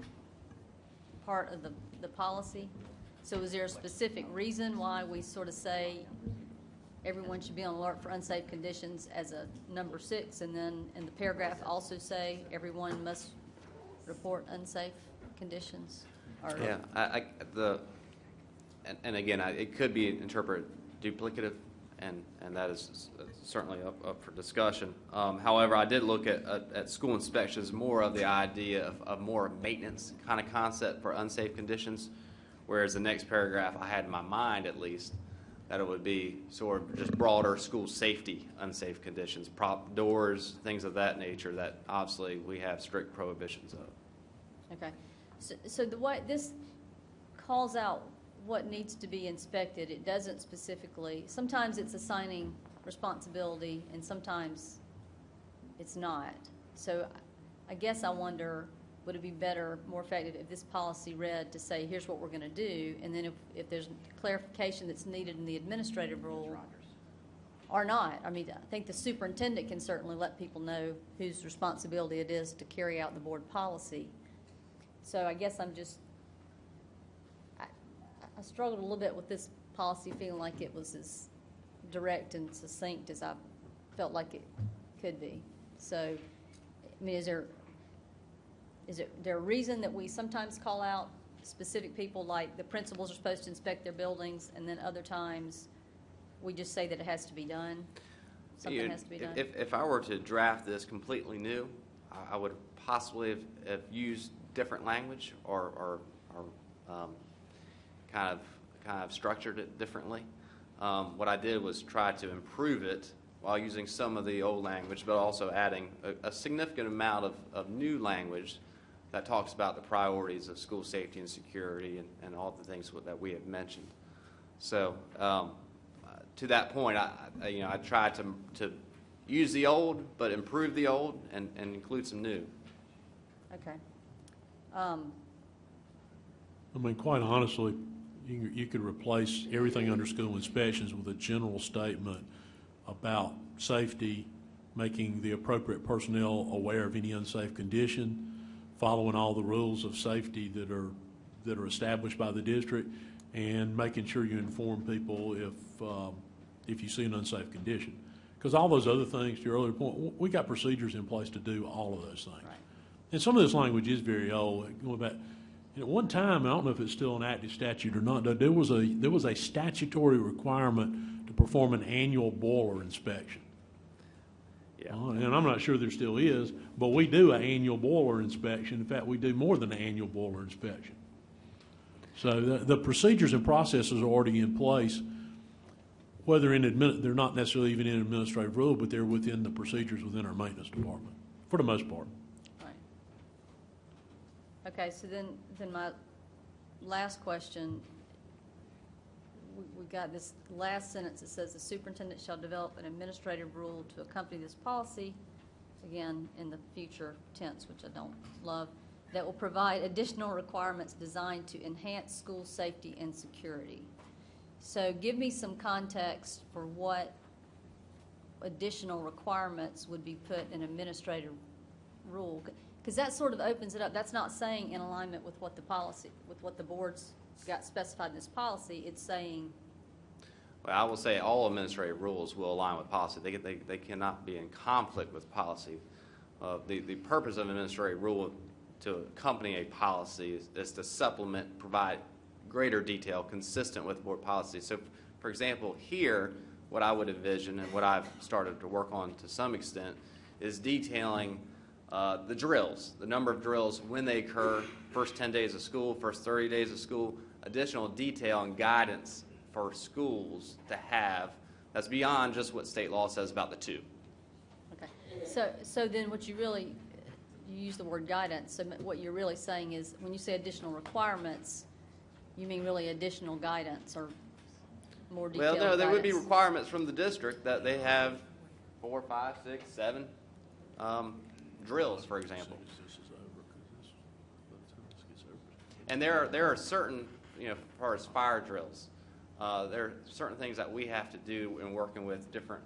B: part of the policy. So is there a specific reason why we sort of say everyone should be on alert for unsafe conditions as a number 6, and then in the paragraph also say everyone must report unsafe conditions? Or
E: Yeah, and again, it could be interpreted duplicative, and that is certainly up for discussion. However, I did look at school inspections more of the idea of more maintenance kind of concept for unsafe conditions, whereas the next paragraph I had in my mind, at least, that it would be sort of just broader school safety unsafe conditions, prop doors, things of that nature that obviously we have strict prohibitions of.
B: Okay. So the way this calls out what needs to be inspected, it doesn't specifically, sometimes it's assigning responsibility and sometimes it's not. So I guess I wonder, would it be better, more effective if this policy read to say, here's what we're going to do, and then if there's clarification that's needed in the administrative rule or not. I mean, I think the superintendent can certainly let people know whose responsibility it is to carry out the board policy. So I guess I struggled a little bit with this policy, feeling like it was as direct and succinct as I felt like it could be. So, I mean, is there a reason that we sometimes call out specific people, like the principals are supposed to inspect their buildings, and then other times we just say that it has to be done? Something has to be done?
E: If I were to draft this completely new, I would possibly have used different language or kind of structured it differently. What I did was try to improve it while using some of the old language, but also adding a significant amount of new language that talks about the priorities of school safety and security and all the things that we have mentioned. So to that point, I tried to use the old, but improve the old and include some new.
B: Okay.
F: I mean, quite honestly, you could replace everything under school inspections with a general statement about safety, making the appropriate personnel aware of any unsafe condition, following all the rules of safety that are established by the district, and making sure you inform people if you see an unsafe condition. Because all those other things, to your earlier point, we got procedures in place to do all of those things.
B: Right.
F: And some of this language is very old. Going back, at one time, I don't know if it's still an active statute or not, there was a statutory requirement to perform an annual boiler inspection.
E: Yeah.
F: And I'm not sure there still is, but we do an annual boiler inspection. In fact, we do more than an annual boiler inspection. So the procedures and processes are already in place, whether they're not necessarily even in administrative rule, but they're within the procedures within our maintenance department, for the most part.
B: Right. Okay, so then my last question, we got this last sentence that says the superintendent shall develop an administrative rule to accompany this policy, again, in the future tense, which I don't love, that will provide additional requirements designed to enhance school safety and security. So give me some context for what additional requirements would be put in administrative rule, because that sort of opens it up. That's not saying in alignment with what the policy, with what the board's got specified in this policy. It's saying,
E: Well, I will say all administrative rules will align with policy. They cannot be in conflict with policy. The purpose of an administrative rule to accompany a policy is to supplement, provide greater detail consistent with board policy. So, for example, here, what I would envision and what I've started to work on to some extent is detailing the drills, the number of drills, when they occur, first 10 days of school, first 30 days of school, additional detail and guidance for schools to have that's beyond just what state law says about the two.
B: okay. So then what you use the word guidance. So what you're really saying is when you say additional requirements, you mean really additional guidance or more detailed
E: Well, no, there would be
B: guidance?
E: requirements from the district that they have 4, 5, 6, 7 drills, for example. And there are certain, as far as fire drills, there are certain things that we have to do in working with different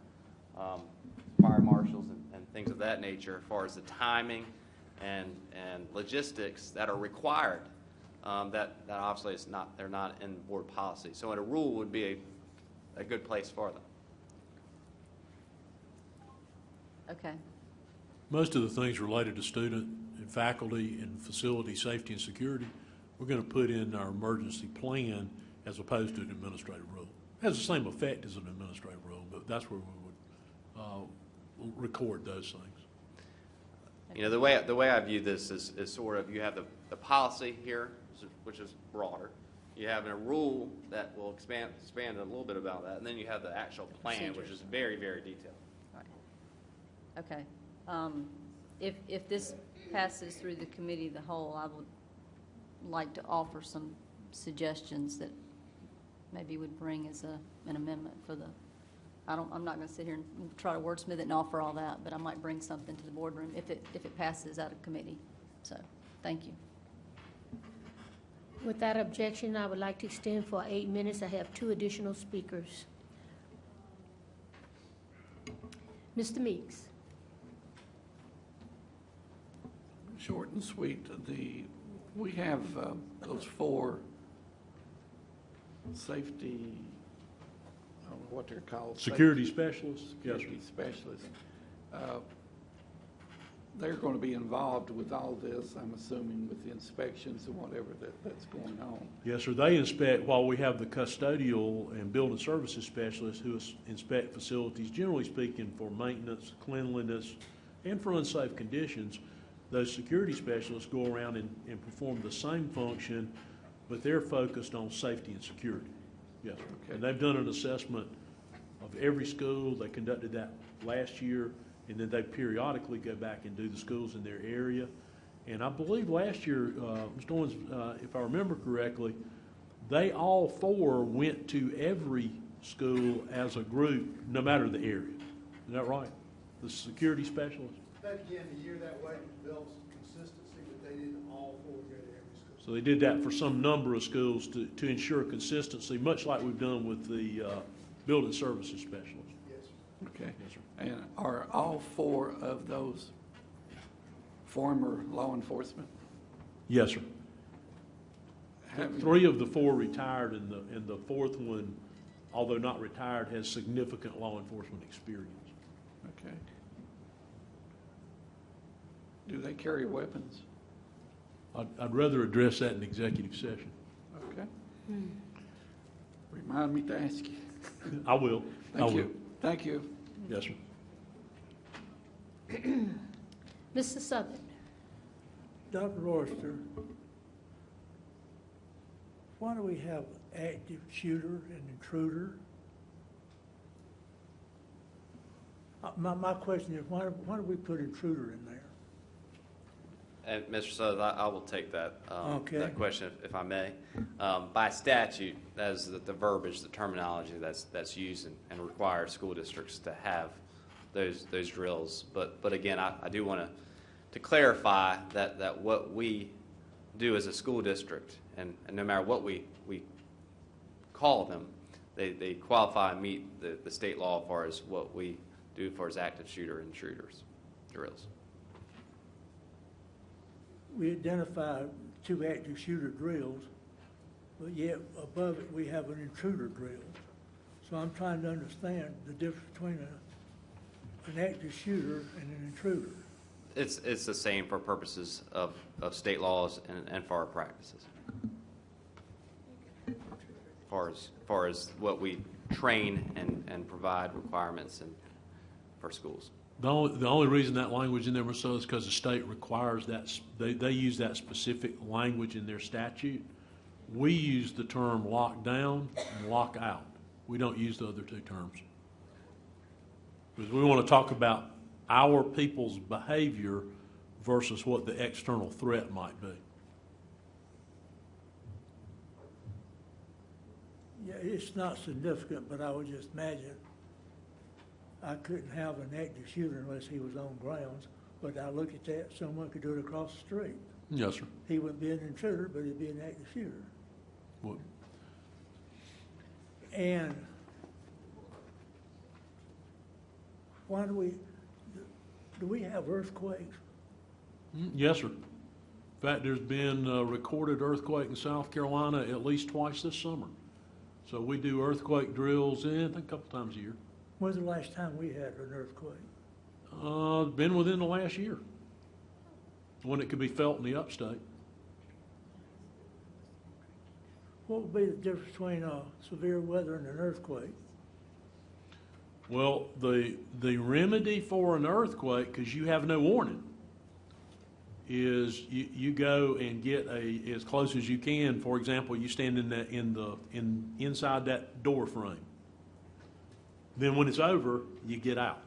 E: fire marshals and things of that nature, as far as the timing and logistics that are required. That obviously they're not in board policy. So a rule would be a good place for them.
B: Okay.
F: Most of the things related to student and faculty and facility safety and security, we're going to put in our emergency plan as opposed to an administrative rule. It has the same effect as an administrative rule, but that's where we would record those things.
E: You know, the way I view this is sort of, you have the policy here, which is broader. You have a rule that will expand a little bit about that, and then you have the actual plan, which is very, very detailed.
B: Right. Okay. If this passes through the committee of the whole, I would like to offer some suggestions that maybe would bring as an amendment for the, I'm not going to sit here and try to wordsmith it and offer all that, but I might bring something to the boardroom if it passes out of committee. So, thank you.
A: Without objection, I would like to extend for 8 minutes. I have 2 additional speakers. Mr. Meeks.
I: Short and sweet. We have those 4 safety, I don't know what they're called.
F: Security specialists? Yes, sir.
I: Security specialists. they're going to be involved with all this, I'm assuming, with the inspections and whatever that's going on.
F: Yes, sir. They inspect, while we have the custodial and building services specialists who inspect facilities, generally speaking, for maintenance, cleanliness, and for unsafe conditions. Those security specialists go around and perform the same function, but they're focused on safety and security. Yes, sir.
I: Okay.
F: And they've done an assessment of every school. They conducted that last year, and then they periodically go back and do the schools in their area. And I believe last year, Mr. Owens, if I remember correctly, they all four went to every school as a group, no matter the area. Is that right? The security specialists?
L: That again, the year that way builds consistency, but they didn't all four go to every school.
F: So they did that for some number of schools to ensure consistency, much like we've done with the building services specialists.
L: Yes.
I: Okay.
F: Yes, sir.
I: And are all four of those former law enforcement?
F: Yes, sir.
I: Have you-
F: 3 of the 4 retired, and the 4th one, although not retired, has significant law enforcement experience.
I: Okay. Do they carry weapons?
F: I'd rather address that in executive session.
I: Okay. Remind me to ask you.
F: I will.
I: Thank you. Thank you.
F: Yes, sir.
A: Mr. Southern?
K: Dr. Royster, why do we have active shooter and intruder? My question is, why do we put intruder in there?
E: And Mr. Sutherland, I will take that,
K: Okay.
E: that question if I may. By statute, that is the verbiage, the terminology that's used and requires school districts to have those drills. But again, I do want to clarify that what we do as a school district, and no matter what we call them, they qualify and meet the state law as far as what we do as far as active shooter and intruders drills.
K: We identify 2 active shooter drills, but yet above it, we have an intruder drill. So I'm trying to understand the difference between an active shooter and an intruder.
E: It's the same for purposes of state laws and for our practices. Far as what we train and provide requirements for schools.
F: The only reason that language in there was so is because the state requires that, they use that specific language in their statute. We use the term lock down and lock out. We don't use the other 2 terms. Because we want to talk about our people's behavior versus what the external threat might be.
K: Yeah, it's not significant, but I would just imagine I couldn't have an active shooter unless he was on grounds, but I look at that, someone could do it across the street.
F: Yes, sir.
K: He wouldn't be an intruder, but he'd be an active shooter.
F: Well,
K: And why do we have earthquakes?
F: yes, sir. In fact, there's been a recorded earthquake in South Carolina at least twice this summer. So we do earthquake drills I think a couple times a year.
K: When's the last time we had an earthquake?
F: Been within the last year, when it could be felt in the upstate.
K: What would be the difference between severe weather and an earthquake?
F: Well, the remedy for an earthquake, because you have no warning, is you go and get as close as you can. For example, you stand inside that door frame. Then when it's over, you get out.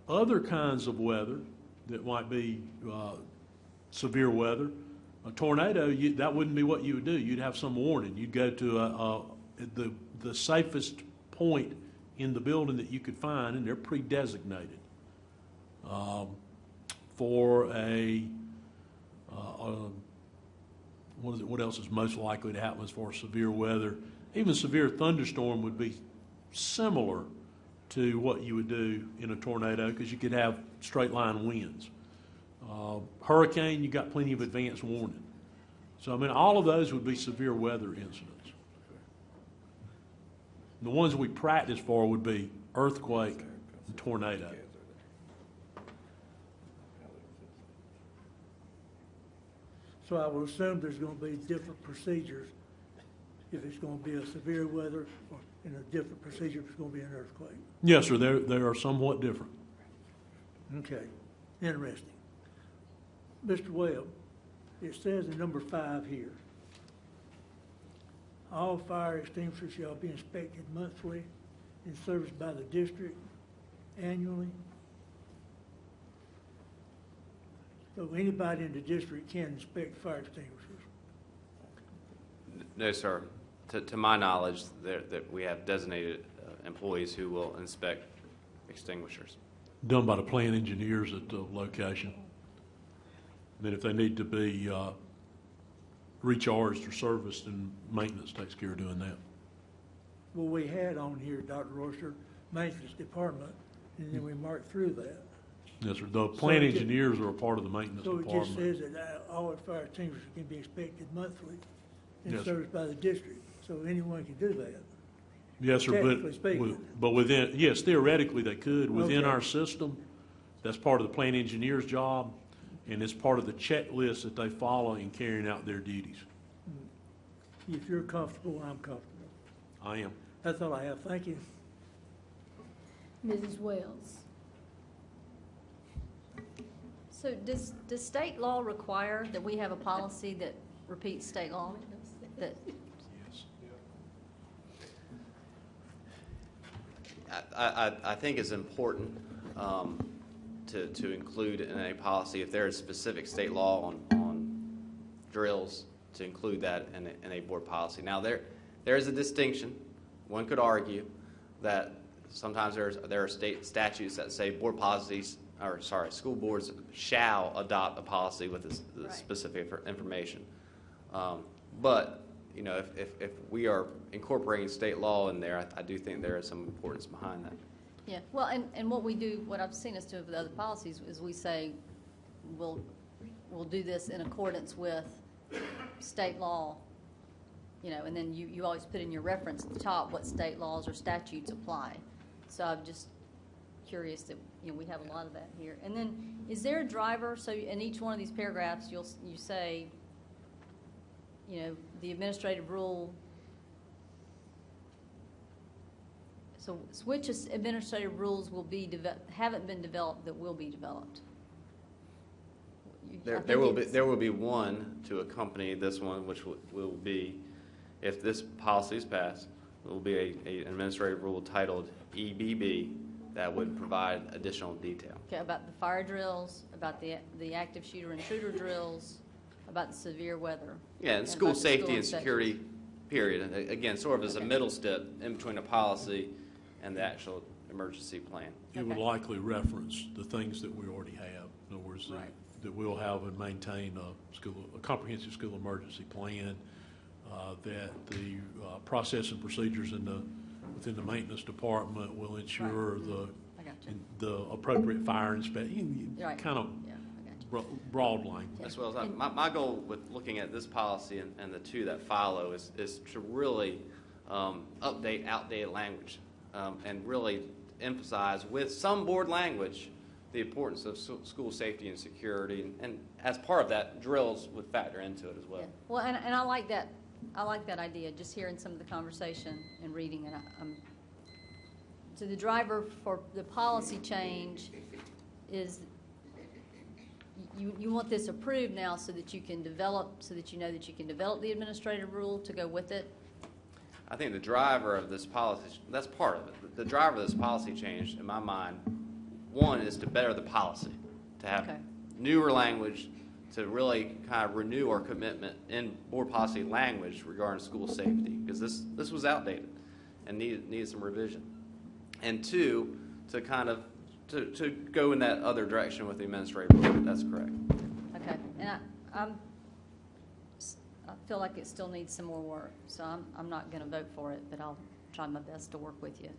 F: Other kinds of weather that might be severe weather, a tornado, that wouldn't be what you would do. You'd have some warning. You'd go to the safest point in the building that you could find, and they're pre-designated for what else is most likely to happen as far as severe weather. Even severe thunderstorm would be similar to what you would do in a tornado, because you could have straight line winds. Hurricane, you got plenty of advance warning. So, I mean, all of those would be severe weather incidents. The ones we practice for would be earthquake and tornado.
K: So I will assume there's gonna be different procedures if it's gonna be a severe weather, or in a different procedure if it's gonna be an earthquake.
F: Yes, sir, they are somewhat different.
K: Okay, interesting. Mr. Webb, it says in number 5 here, all fire extinguishers shall be inspected monthly and serviced by the district annually. So anybody in the district can inspect fire extinguishers.
E: No, sir. To my knowledge, that we have designated employees who will inspect extinguishers.
F: Done by the plant engineers at the location. Then if they need to be recharged or serviced, then maintenance takes care of doing that.
K: Well, we had on here, Dr. Royster, maintenance department, and then we marked through that.
F: Yes, sir. The plant
K: it just-
F: engineers are a part of the maintenance
K: So it
F: department.
K: just says that all fire extinguishers can be inspected monthly and
F: Yes, sir.
K: serviced by the district, so anyone can do that.
F: Yes, sir,
K: Technically speaking.
F: but within, yes, theoretically they could. Within
K: Okay.
F: our system, that's part of the plant engineer's job, and it's part of the checklist that they follow in carrying out their duties.
K: If you're comfortable, I'm comfortable.
F: I am.
K: That's all I have. Thank you.
A: Mrs. Wells?
B: So does state law require that we have a policy that repeats state law? That,
F: Yes.
E: I think it's important to include in a policy, if there is specific state law on drills, to include that in a board policy. Now, there is a distinction. One could argue that sometimes there are state statutes that say school boards shall adopt a policy with the
B: Right.
E: specific information. But you know, if we are incorporating state law in there, I do think there is some importance behind that.
B: yeah, well, and what we do, what I've seen us do with other policies is we say, we'll do this in accordance with state law, you know, and then you always put in your reference at the top what state laws or statutes apply. So I'm just curious that, you know, we have a lot of that here. And then, is there a driver, so in each one of these paragraphs, you say, you know, the administrative rule, so which administrative rules will be, haven't been developed that will be developed? I think
E: There will be one to accompany this one, which will be, if this policy is passed, there will be an administrative rule titled EBB that would provide additional detail.
B: Okay, about the fire drills, about the active shooter intruder drills, about the severe weather.
E: Yeah, and school
B: about the
E: safety and
B: inspections.
E: security, period. And again, sort of as a
B: Okay.
E: middle step in between a policy and the actual emergency plan.
F: It would
B: Okay.
F: likely reference the things that we already have. In other words,
B: Right.
F: that we'll have and maintain a comprehensive school emergency plan, that the process and procedures within the maintenance department will ensure
B: I got you.
F: the appropriate fire inspection,
B: Right.
F: kind of
B: Yeah, I got you.
F: broad language.
E: As well as, my goal with looking at this policy and the two that follow is to really update outdated language and really emphasize with some board language the importance of school safety and security. And as part of that, drills would factor into it as well.
B: Yeah. Well, and I like that. I like that idea, just hearing some of the conversation and reading it. So the driver for the policy change is, you want this approved now so that you can develop, so that you know that you can develop the administrative rule to go with it?
E: I think the driver of this policy, that's part of it. The driver of this policy change, in my mind, one is to better the policy, to have
B: Okay.
E: newer language, to really kind of renew our commitment in board policy language regarding school safety, because this was outdated and needed some revision. And two, to kind of to go in that other direction with the administrative rule. That's correct.
B: Okay, and I feel like it still needs some more work, so I'm not going to vote for it, but I'll try my best to work with you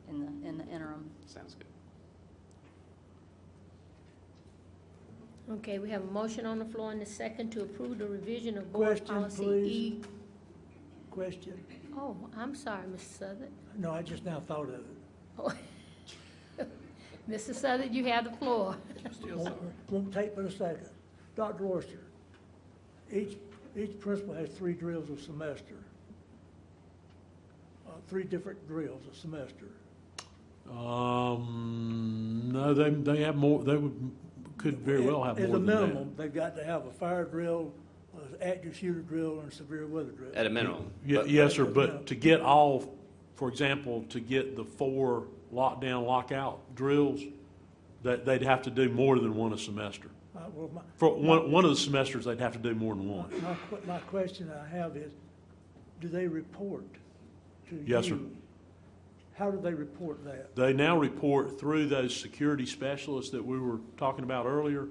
B: in the interim.
E: Sounds good.
A: Okay, we have a motion on the floor and a second to approve the revision of board
K: Question,
A: policy
K: please.
A: E.
K: Question?
A: Oh, I'm sorry, Mr. Southern.
K: No, I just now thought of it.
A: Oh. Mr. Southern, you have the floor.
K: Won't take but a second. Dr. Royster, each principal has 3 drills a semester. 3 different drills a semester.
F: No, they have more, could very well have more than that.
K: As a minimum, they've got to have a fire drill, an active shooter drill, and a severe weather drill.
E: At a minimum.
F: Yeah,
E: But-
F: yes, sir, but to get all, for example, to get the 4 lockdown, lockout drills, that they'd have to do more than one a semester.
K: Well,
F: For one of the semesters, they'd have to do more than one.
K: my question I have is, do they report to you?
F: Yes, sir.
K: How do they report that?
F: They now report through those security specialists that we were talking about earlier.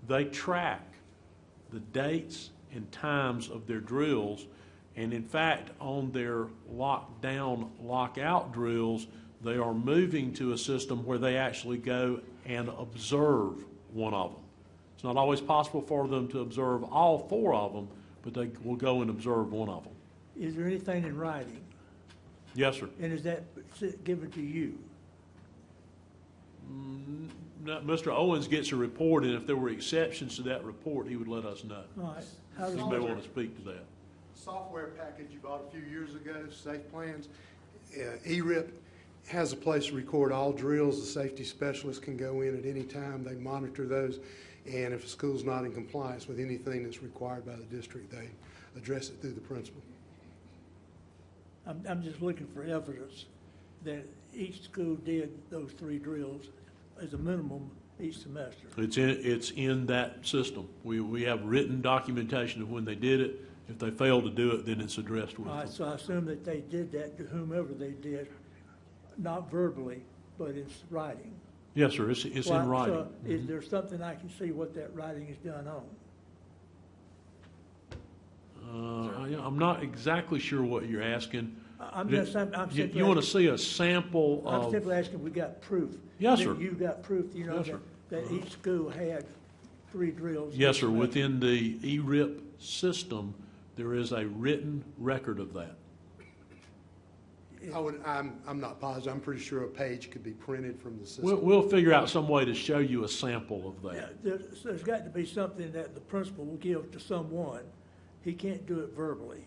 F: They track the dates and times of their drills, and in fact, on their lockdown, lockout drills, they are moving to a system where they actually go and observe one of them. It's not always possible for them to observe all 4 of them, but they will go and observe one of them.
K: Is there anything in writing?
F: Yes, sir.
K: And is that given to you?
F: No, Mr. Owens gets a report, and if there were exceptions to that report, he would let us know.
K: All right. How
F: He
K: does,
F: may want to speak to that.
L: Software package you bought a few years ago, Safe Plans, ERIP, has a place to record all drills. The safety specialist can go in at any time. They monitor those, and if a school's not in compliance with anything that's required by the district, they address it through the principal.
K: I'm just looking for evidence that each school did those 3 drills as a minimum each semester.
F: It's in that system. We have written documentation of when they did it. If they fail to do it, then it's addressed with
K: All right,
F: them.
K: so I assume that they did that to whomever they did, not verbally, but in writing.
F: Yes, sir, it's
K: Well,
F: in writing.
K: So is there something I can see what that writing is done on?
F: I'm not exactly sure what you're asking.
K: I'm just, I'm simply.
F: You want to see a sample
K: I'm
F: of,
K: simply asking, we got proof.
F: Yes,
K: that
F: sir.
K: You got proof,
F: Yes, sir.
K: that each school had 3 drills.
F: yes,
K: each
F: sir,
K: semester.
F: within the ERIP system, there is a written record of that.
L: I'm not positive. I'm pretty sure a page could be printed from the system.
F: We'll figure out some way to show you a sample of
K: Yeah,
F: that.
K: there's got to be something that the principal will give to someone. He can't do it verbally.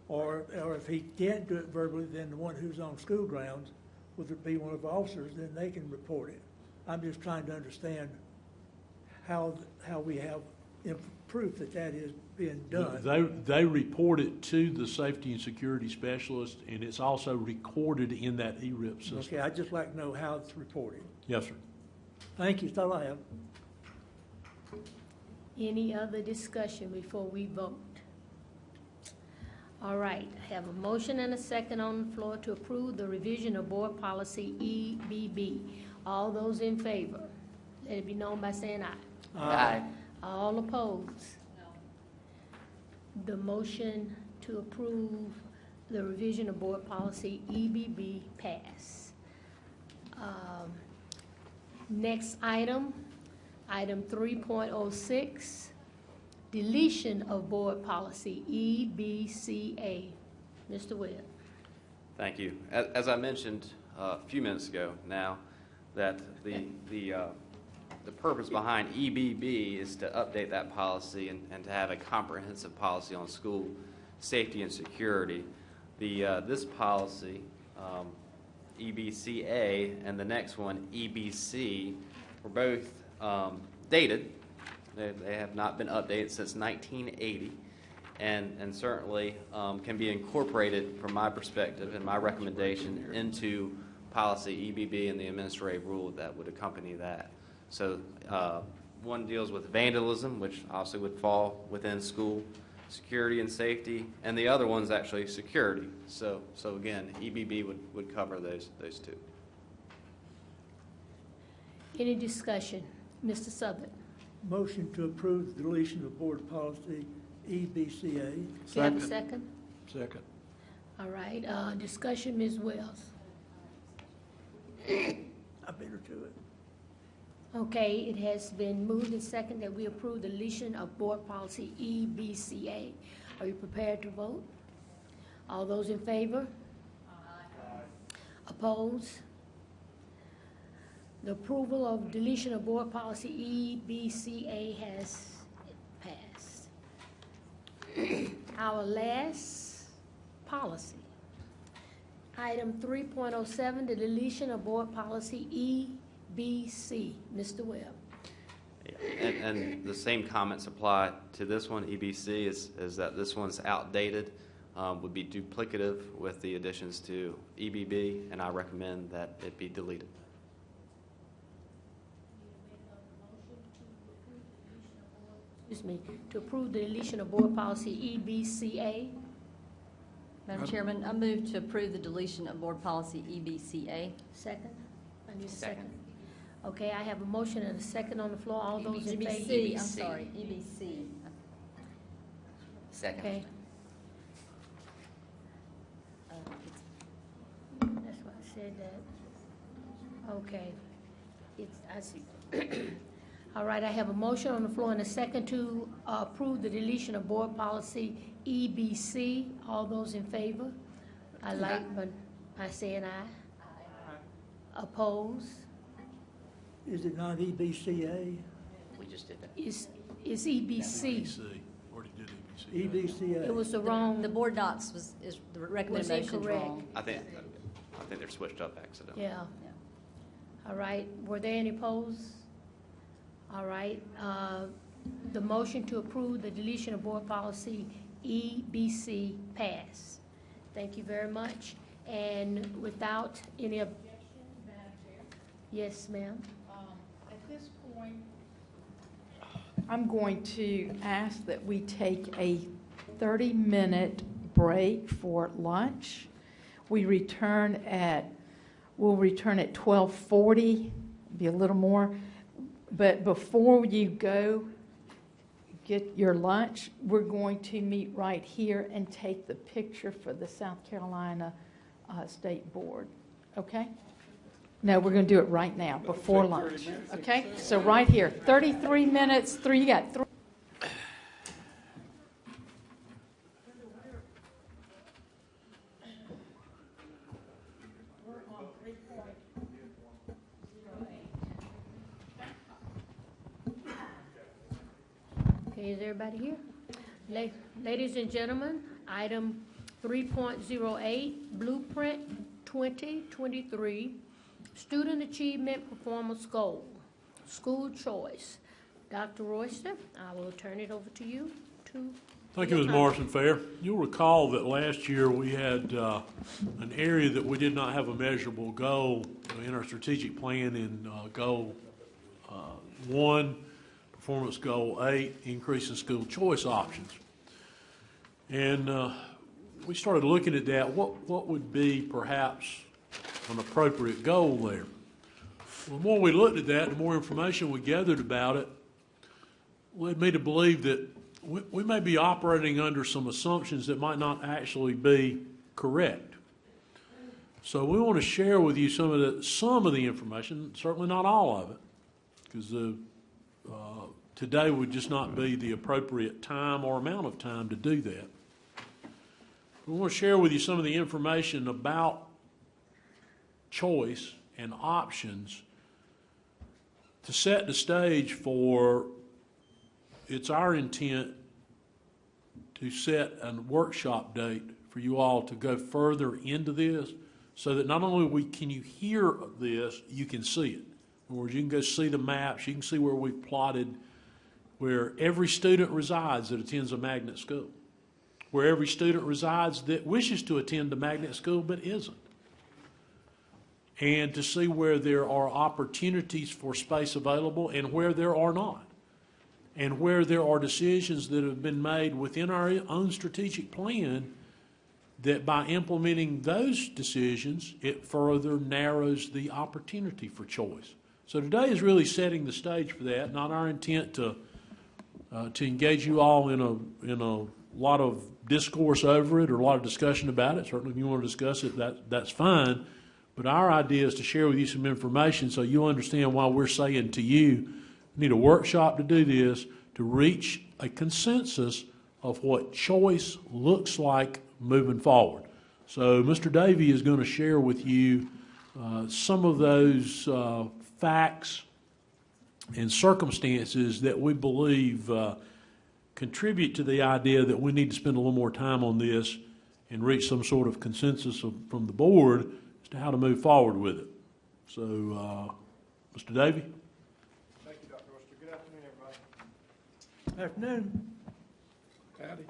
K: Or if he can't do it verbally, then the one who's on school grounds, whether it be one of the officers, then they can report it. I'm just trying to understand how we have proof that that is being done.
F: They report it to the safety and security specialist, and it's also recorded in that ERIP system.
K: Okay, I'd just like to know how it's reported.
F: Yes, sir.
K: Thank you, that's all I have.
A: Any other discussion before we vote? All right, I have a motion and a second on the floor to approve the revision of board policy EBB. All those in favor, let it be known by saying aye.
C: Aye.
A: All opposed? The motion to approve the revision of board policy EBB pass. Next item, item 3.06, deletion of board policy EBCA. Mr. Webb.
E: Thank you. As I mentioned a few minutes ago now, that the purpose behind EBB is to update that policy and to have a comprehensive policy on school safety and security. This policy, EBCA, and the next one, EBC, were both dated. They have not been updated since 1980, and certainly can be incorporated, from my perspective and my recommendation, into policy EBB and the administrative rule that would accompany that. So one deals with vandalism, which obviously would fall within school security and safety, and the other one's actually security. So again, EBB would cover those two.
A: Any discussion? Mr. Southern.
K: Motion to approve the deletion of board policy EBCA.
A: Do you have a second?
F: Second.
A: All right, discussion, Ms. Wells.
K: I beat her to it.
A: Okay, it has been moved and second that we approve the deletion of board policy EBCA. Are you prepared to vote? All those in favor? Opposed? The approval of deletion of board policy EBCA has passed. our last policy. Item 3.07, the deletion of board policy EBC. Mr. Webb.
E: And the same comments apply to this one. EBC is that this one's outdated, would be duplicative with the additions to EBB, and I recommend that it be deleted.
A: Excuse me, to approve the deletion of board policy EBCA.
B: Madam Chairman, I move to approve the deletion of board policy EBCA.
A: Second? I need a
C: Second.
A: second. Okay, I have a motion and a second on the floor. All those in favor?
B: EBC, I'm sorry, EBC.
C: Second.
A: Okay. That's why I said that. Okay. I see. All right, I have a motion on the floor and a second to approve the deletion of board policy EBC. All those in favor? I like, but I say an aye. Oppose?
K: Is it not EBCA?
C: We just did that.
A: It's EBC.
F: EBC. Already did EBC.
K: EBCA.
A: It was the wrong,
B: The board docs is the recommendation's
A: incorrect.
B: wrong.
E: I think they're switched up accidentally.
A: yeah. All right, were there any opposed? All right, the motion to approve the deletion of board policy EBC passed. Thank you very much. And without any objection, Madam Chair? Yes, ma'am.
M: At this point, I'm going to ask that we take a 30-minute break for lunch. We'll return at 12:40, be a little more. But before you go get your lunch, we're going to meet right here and take the picture for the South Carolina State Board. Okay? No, we're going to do it right now, before lunch. Okay? So right here, 33 minutes, you got 3.
A: Okay, is everybody here? Ladies and gentlemen, item 3.08, Blueprint 2023, Student Achievement Performance Goal, School Choice. Dr. Royster, I will turn it over to you to...
F: Thank you, Ms. Morrison Fair. You'll recall that last year we had an area that we did not have a measurable goal in our strategic plan in Goal 1, Performance Goal 8, increase in school choice options. And we started looking at that. What would be perhaps an appropriate goal there? Well, the more we looked at that, the more information we gathered about it led me to believe that we may be operating under some assumptions that might not actually be correct. So we want to share with you some of the information, certainly not all of it, because today would just not be the appropriate time or amount of time to do that. We want to share with you some of the information about choice and options to set the stage for, it's our intent to set a workshop date for you all to go further into this so that not only can you hear this, you can see it. In other words, you can go see the maps, you can see where we've plotted where every student resides that attends a magnet school, where every student resides that wishes to attend a magnet school but isn't, and to see where there are opportunities for space available and where there are not, and where there are decisions that have been made within our own strategic plan that by implementing those decisions, it further narrows the opportunity for choice. So today is really setting the stage for that, not our intent to engage you all in a lot of discourse over it or a lot of discussion about it. Certainly if you want to discuss it, that's fine. But our idea is to share with you some information so you understand why we're saying to you, we need a workshop to do this, to reach a consensus of what choice looks like moving forward. So Mr. Davey is going to share with you some of those facts and circumstances that we believe contribute to the idea that we need to spend a little more time on this and reach some sort of consensus from the board as to how to move forward with it. So, Mr. Davey?
N: Thank you, Dr. Worcester. Good afternoon, everybody.
K: Afternoon.
I: Howdy.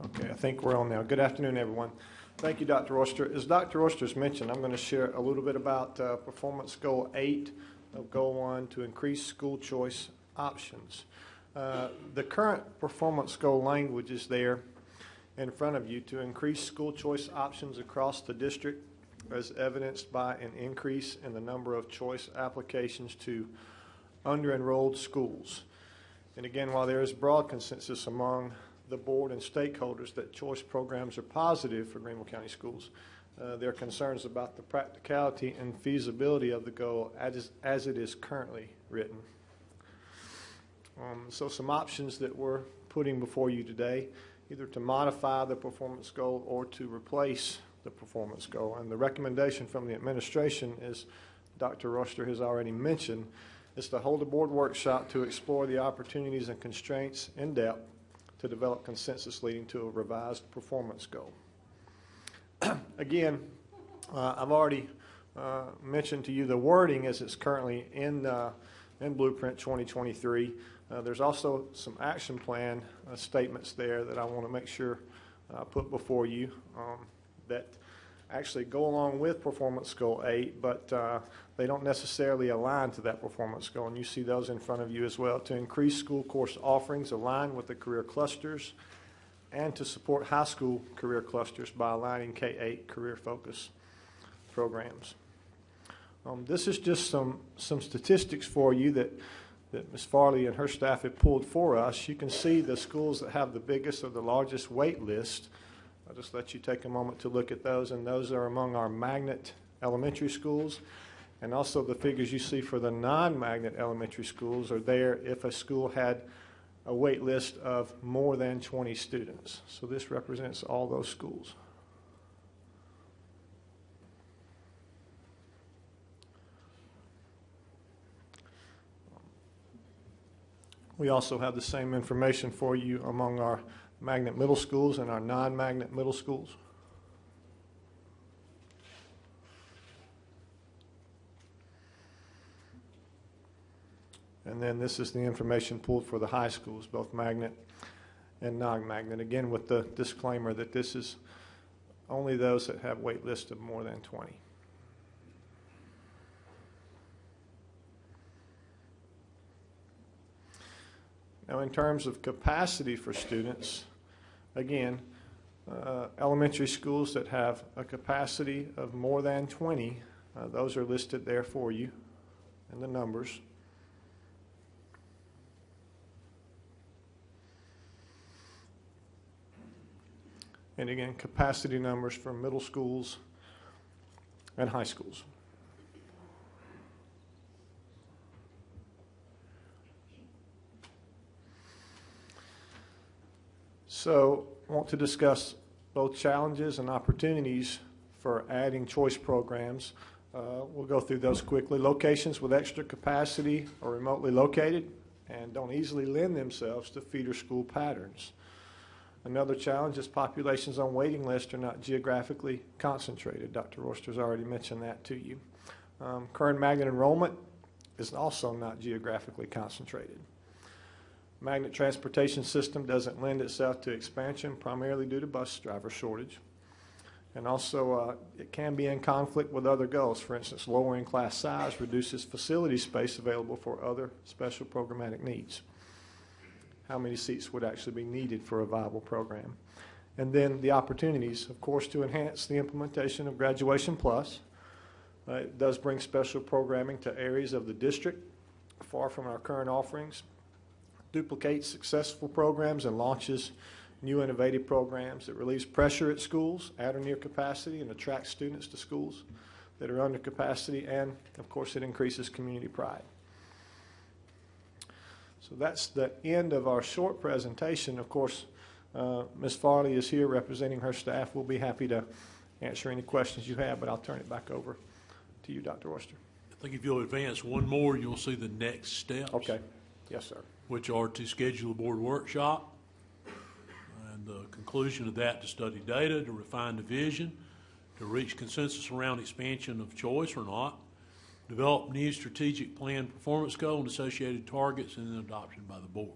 N: Okay, I think we're on now. Good afternoon, everyone. Thank you, Dr. Worcester. As Dr. Worcester's mentioned, I'm going to share a little bit about Performance Goal 8 of Goal 1 to increase school choice options. The current performance goal language is there in front of you to increase school choice options across the district as evidenced by an increase in the number of choice applications to under-enrolled schools. And again, while there is broad consensus among the board and stakeholders that choice programs are positive for Greenville County schools, there are concerns about the practicality and feasibility of the goal as it is currently written. So some options that we're putting before you today, either to modify the performance goal or to replace the performance goal. And the recommendation from the administration, as Dr. Worcester has already mentioned, is to hold a board workshop to explore the opportunities and constraints in depth to develop consensus leading to a revised performance goal. Again, I've already mentioned to you the wording as it's currently in Blueprint 2023. There's also some action plan statements there that I want to make sure I put before you that actually go along with Performance Goal 8, but they don't necessarily align to that performance goal, and you see those in front of you as well. To increase school course offerings aligned with the career clusters and to support high school career clusters by aligning K-8 career focus programs. This is just some statistics for you that Ms. Farley and her staff have pulled for us. You can see the schools that have the biggest or the largest wait list. I'll just let you take a moment to look at those, and those are among our magnet elementary schools. And also the figures you see for the non-magnet elementary schools are there if a school had a wait list of more than 20 students. So this represents all those schools. We also have the same information for you among our magnet middle schools and our non-magnet middle schools. And then this is the information pulled for the high schools, both magnet and non-magnet. Again, with the disclaimer that this is only those that have wait lists of more than 20. Now, in terms of capacity for students, again, elementary schools that have a capacity of more than 20, those are listed there for you in the numbers. And again, capacity numbers for middle schools and high schools. So I want to discuss both challenges and opportunities for adding choice programs. We'll go through those quickly. Locations with extra capacity are remotely located and don't easily lend themselves to feeder school patterns. Another challenge is populations on waiting lists are not geographically concentrated. Dr. Worcester's already mentioned that to you. Current magnet enrollment is also not geographically concentrated. Magnet transportation system doesn't lend itself to expansion, primarily due to bus driver shortage. And also, it can be in conflict with other goals. For instance, lowering class size reduces facility space available for other special programmatic needs. How many seats would actually be needed for a viable program? And then the opportunities, of course, to enhance the implementation of Graduation Plus. It does bring special programming to areas of the district far from our current offerings. Duplicates successful programs and launches new innovative programs that relieves pressure at schools at or near capacity and attracts students to schools that are under capacity, and of course it increases community pride. So that's the end of our short presentation. Of course, Ms. Farley is here representing her staff. We'll be happy to answer any questions you have, but I'll turn it back over to you, Dr. Worcester.
F: I think if you'll advance one more, you'll see the next steps.
N: Okay. Yes, sir.
F: which are to schedule a board workshop, and the conclusion of that to study data, to refine the vision, to reach consensus around expansion of choice or not, develop new strategic plan performance goal and associated targets, and then adoption by the board.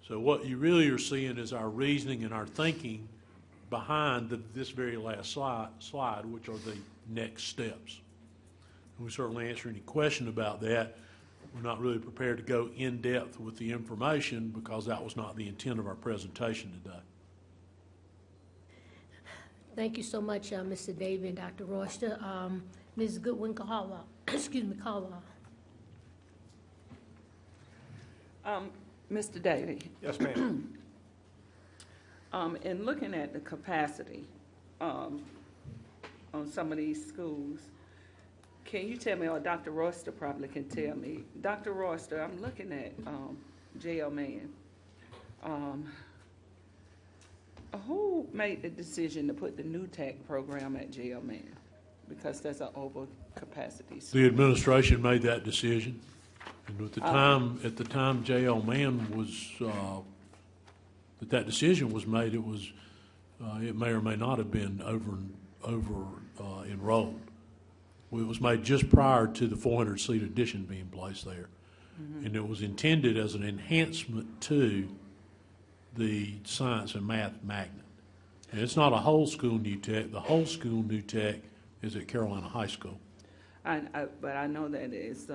F: So what you really are seeing is our reasoning and our thinking behind this very last slide, which are the next steps. And we certainly answer any question about that. We're not really prepared to go in depth with the information because that was not the intent of our presentation today.
A: Thank you so much, Mr. Davey and Dr. Royster. Ms. Goodwin Caldwell, excuse me, Caldwell.
G: Mr. Davey,
N: Yes, ma'am.
G: in looking at the capacity on some of these schools, can you tell me, or Dr. Royster probably can tell me, Dr. Royster, I'm looking at J.L. Mann. Who made the decision to put the new tech program at J.L. Mann? Because there's an overcapacity.
F: The administration made that decision. And at the time J.L. Mann was, that decision was made, it was, it may or may not have been over enrolled. It was made just prior to the 400-seat addition being placed there. Mm-hmm. And it was intended as an enhancement to the science and math magnet. And it's not a whole school new tech. The whole school new tech is at Carolina High School.
G: But I know that it's,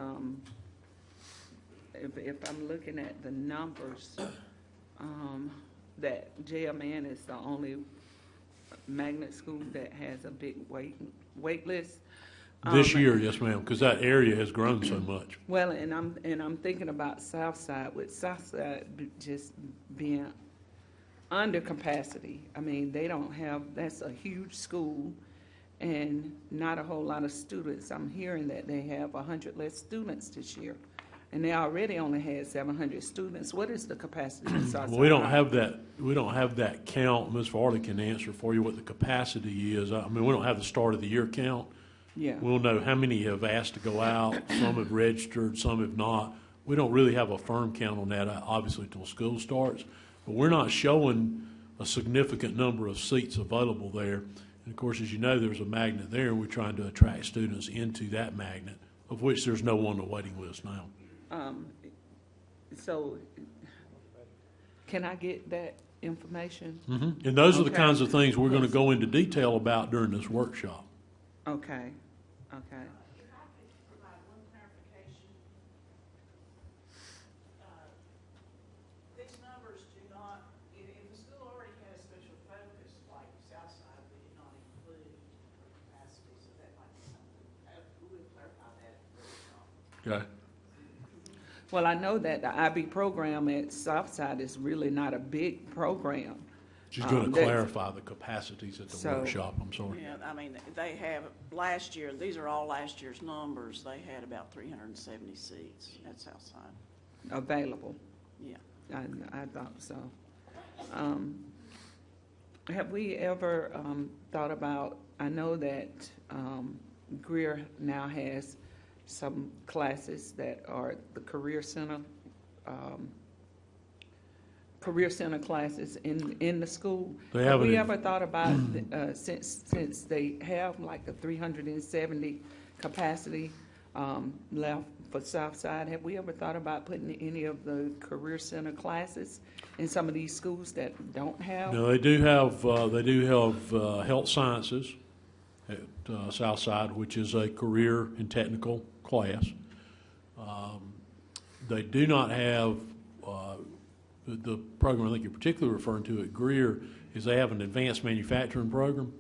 G: if I'm looking at the numbers, that J.L. Mann is the only magnet school that has a big wait list.
F: This year, yes, ma'am, because that area has grown so much.
G: Well, and I'm thinking about Southside, with Southside just being under capacity. I mean, they don't have, that's a huge school and not a whole lot of students. I'm hearing that they have 100 less students this year, and they already only had 700 students. What is the capacity of Southside?
F: Well, we don't have that. We don't have that count. Ms. Varley can answer for you what the capacity is. I mean, we don't have the start of the year count.
G: Yeah.
F: We'll know how many have asked to go out. Some have registered. Some have not. We don't really have a firm count on that, obviously, until school starts. But we're not showing a significant number of seats available there. And of course, as you know, there's a magnet there, and we're trying to attract students into that magnet, of which there's no one on the waiting list now.
G: So, can I get that information?
F: Mm-hmm. And those are the
G: Okay.
F: kinds of things we're going to go into detail about during this workshop.
G: Okay.
O: These numbers do not, if the school already has special focus, like Southside, we did not include capacity, so that might be something, we would clarify that at the workshop.
F: Okay.
G: Well, I know that the IB program at Southside is really not a big program.
F: She's going to clarify the capacities at the
G: So-
F: workshop. I'm sorry.
O: Yeah, I mean, they have, last year, these are all last year's numbers, they had about 370 seats at Southside.
G: Available.
O: Yeah.
G: I thought so. Have we ever thought about, I know that Greer now has some classes that are the Career Center classes in the school.
F: They
G: Have we
F: haven't-
G: ever thought about, since they have like a 370 capacity left for Southside, have we ever thought about putting any of the Career Center classes in some of these schools that don't have?
F: No, they do have health sciences at Southside, which is a career and technical class. They do not have the program I think you're particularly referring to at Greer is they have an advanced manufacturing program.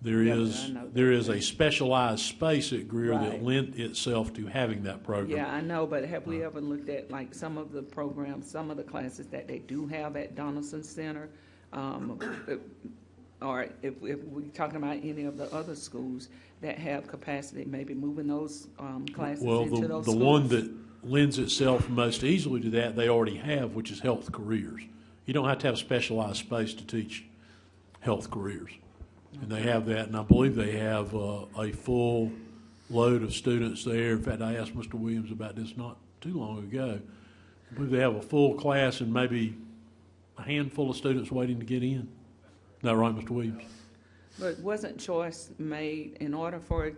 F: There is a specialized space at Greer that
G: Right.
F: lent itself to having that program.
G: Yeah, I know, but have we ever looked at like some of the programs, some of the classes that they do have at Donaldson Center? Or if we're talking about any of the other schools that have capacity, maybe moving those classes
F: Well,
G: into those
F: the
G: schools?
F: one that lends itself most easily to that, they already have, which is health careers. You don't have to have specialized space to teach health careers. And they have that, and I believe they have a full load of students there. In fact, I asked Mr. Williams about this not too long ago, I believe they have a full class and maybe a handful of students waiting to get in. Is that right, Mr. Williams?
G: But wasn't choice made in order for,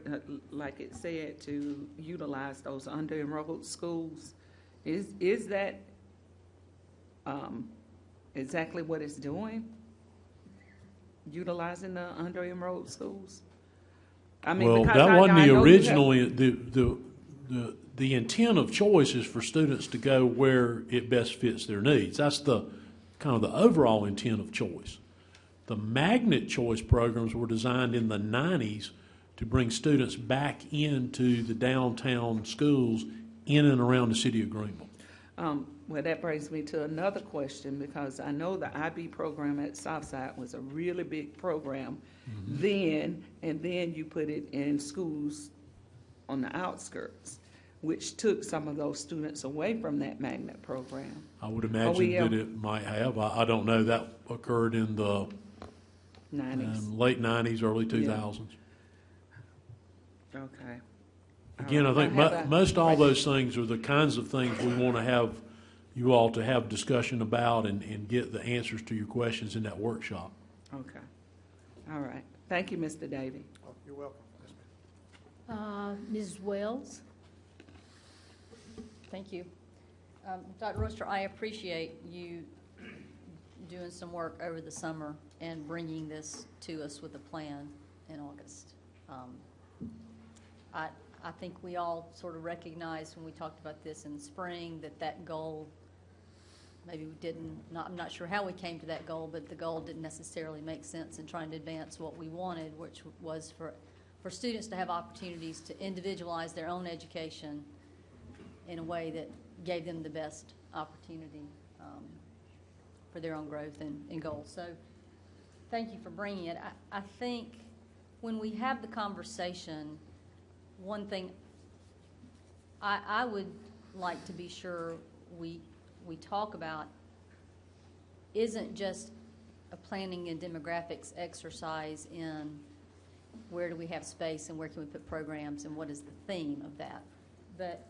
G: like it said, to utilize those under-enrolled schools? Is that exactly what it's doing? Utilizing the under-enrolled schools? I mean,
F: Well,
G: because
F: that
G: I
F: wasn't the
G: know you have-
F: original, the intent of choice is for students to go where it best fits their needs. That's the kind of the overall intent of choice. The magnet choice programs were designed in the 90s to bring students back into the downtown schools in and around the city of Greenville.
G: Well, that brings me to another question, because I know the IB program at Southside was a really big program then, and then you put it in schools on the outskirts, which took some of those students away from that magnet program.
F: I would imagine that it might have. I don't know. That occurred in the
G: 90s.
F: late 90s, early 2000s.
G: Okay.
F: Again, I think most all those things are the kinds of things we want to have you all to have discussion about and get the answers to your questions in that workshop.
G: Okay. All right. Thank you, Mr. Davy.
H: Oh, you're welcome. Yes, ma'am.
A: Mrs. Wells?
B: Thank you. Dr. Royster, I appreciate you doing some work over the summer and bringing this to us with a plan in August. I think we all sort of recognized when we talked about this in the spring that goal, maybe we didn't, I'm not sure how we came to that goal, but the goal didn't necessarily make sense in trying to advance what we wanted, which was for students to have opportunities to individualize their own education in a way that gave them the best opportunity for their own growth and goals. So thank you for bringing it. I think when we have the conversation, one thing I would like to be sure we talk about isn't just a planning and demographics exercise in where do we have space and where can we put programs and what is the theme of that, but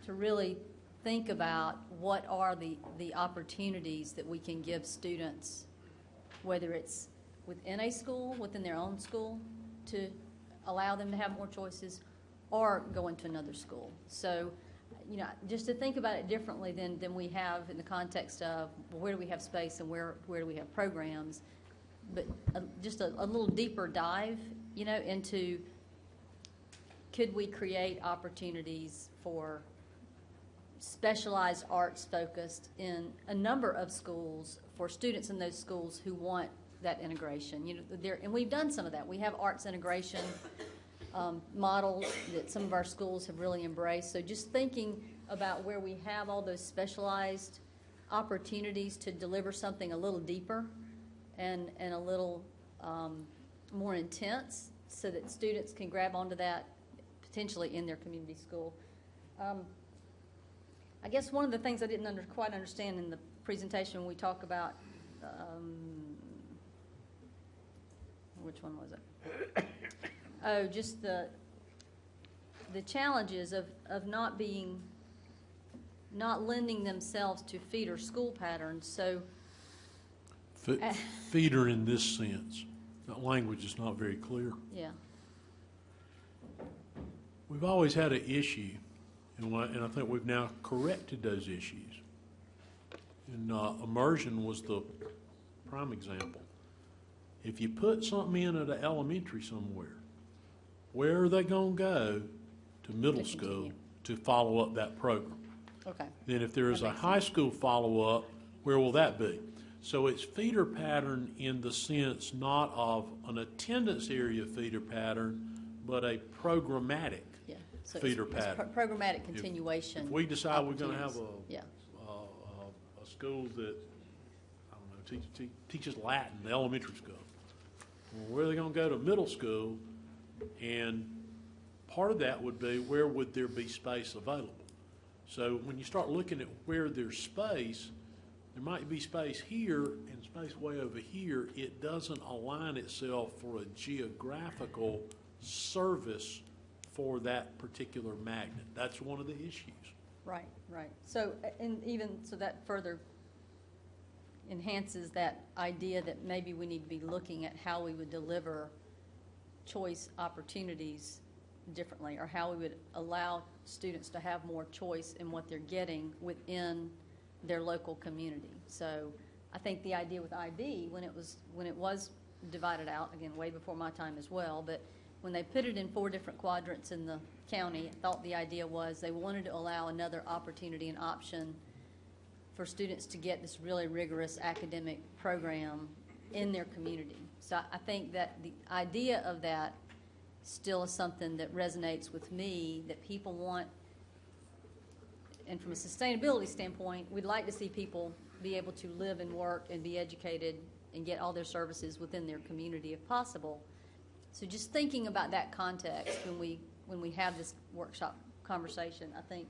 B: to really think about what are the opportunities that we can give students, whether it's within a school, within their own school, to allow them to have more choices, or go into another school. So, you know, just to think about it differently than we have in the context of, well, where do we have space and where do we have programs, but just a little deeper dive, you know, into could we create opportunities for specialized arts focused in a number of schools for students in those schools who want that integration. You know, and we've done some of that. We have arts integration models that some of our schools have really embraced. So just thinking about where we have all those specialized opportunities to deliver something a little deeper and a little more intense so that students can grab onto that potentially in their community school. I guess one of the things I didn't quite understand in the presentation when we talk about, which one was it? Oh, just the challenges of not lending themselves to feeder school patterns. So
F: Feeder in this sense, that language is not very clear.
B: Yeah.
F: We've always had an issue, and I think we've now corrected those issues. And immersion was the prime example. If you put something in at an elementary somewhere, where are they going to go to middle school to follow up that program?
B: Okay.
F: Then if there is a high school follow-up, where will that be? So it's feeder pattern in the sense not of an attendance area feeder pattern, but a programmatic
B: So
F: feeder
B: it's
F: pattern.
B: Programmatic continuation.
F: If we decide we're going to have
B: yeah.
F: a school that, I don't know, teaches Latin, elementary school, well, where are they going to go to middle school? And part of that would be where would there be space available? So when you start looking at where there's space, there might be space here and space way over here. It doesn't align itself for a geographical service for that particular magnet. That's one of the issues.
B: Right, right. So, and even, so that further enhances that idea that maybe we need to be looking at how we would deliver choice opportunities differently, or how we would allow students to have more choice in what they're getting within their local community. So I think the idea with IB, when it was divided out, again, way before my time as well, but when they put it in 4 different quadrants in the county, I thought the idea was they wanted to allow another opportunity and option for students to get this really rigorous academic program in their community. So I think that the idea of that still is something that resonates with me, that people want, and from a sustainability standpoint, we'd like to see people be able to live and work and be educated and get all their services within their community if possible. So just thinking about that context when we have this workshop conversation, I think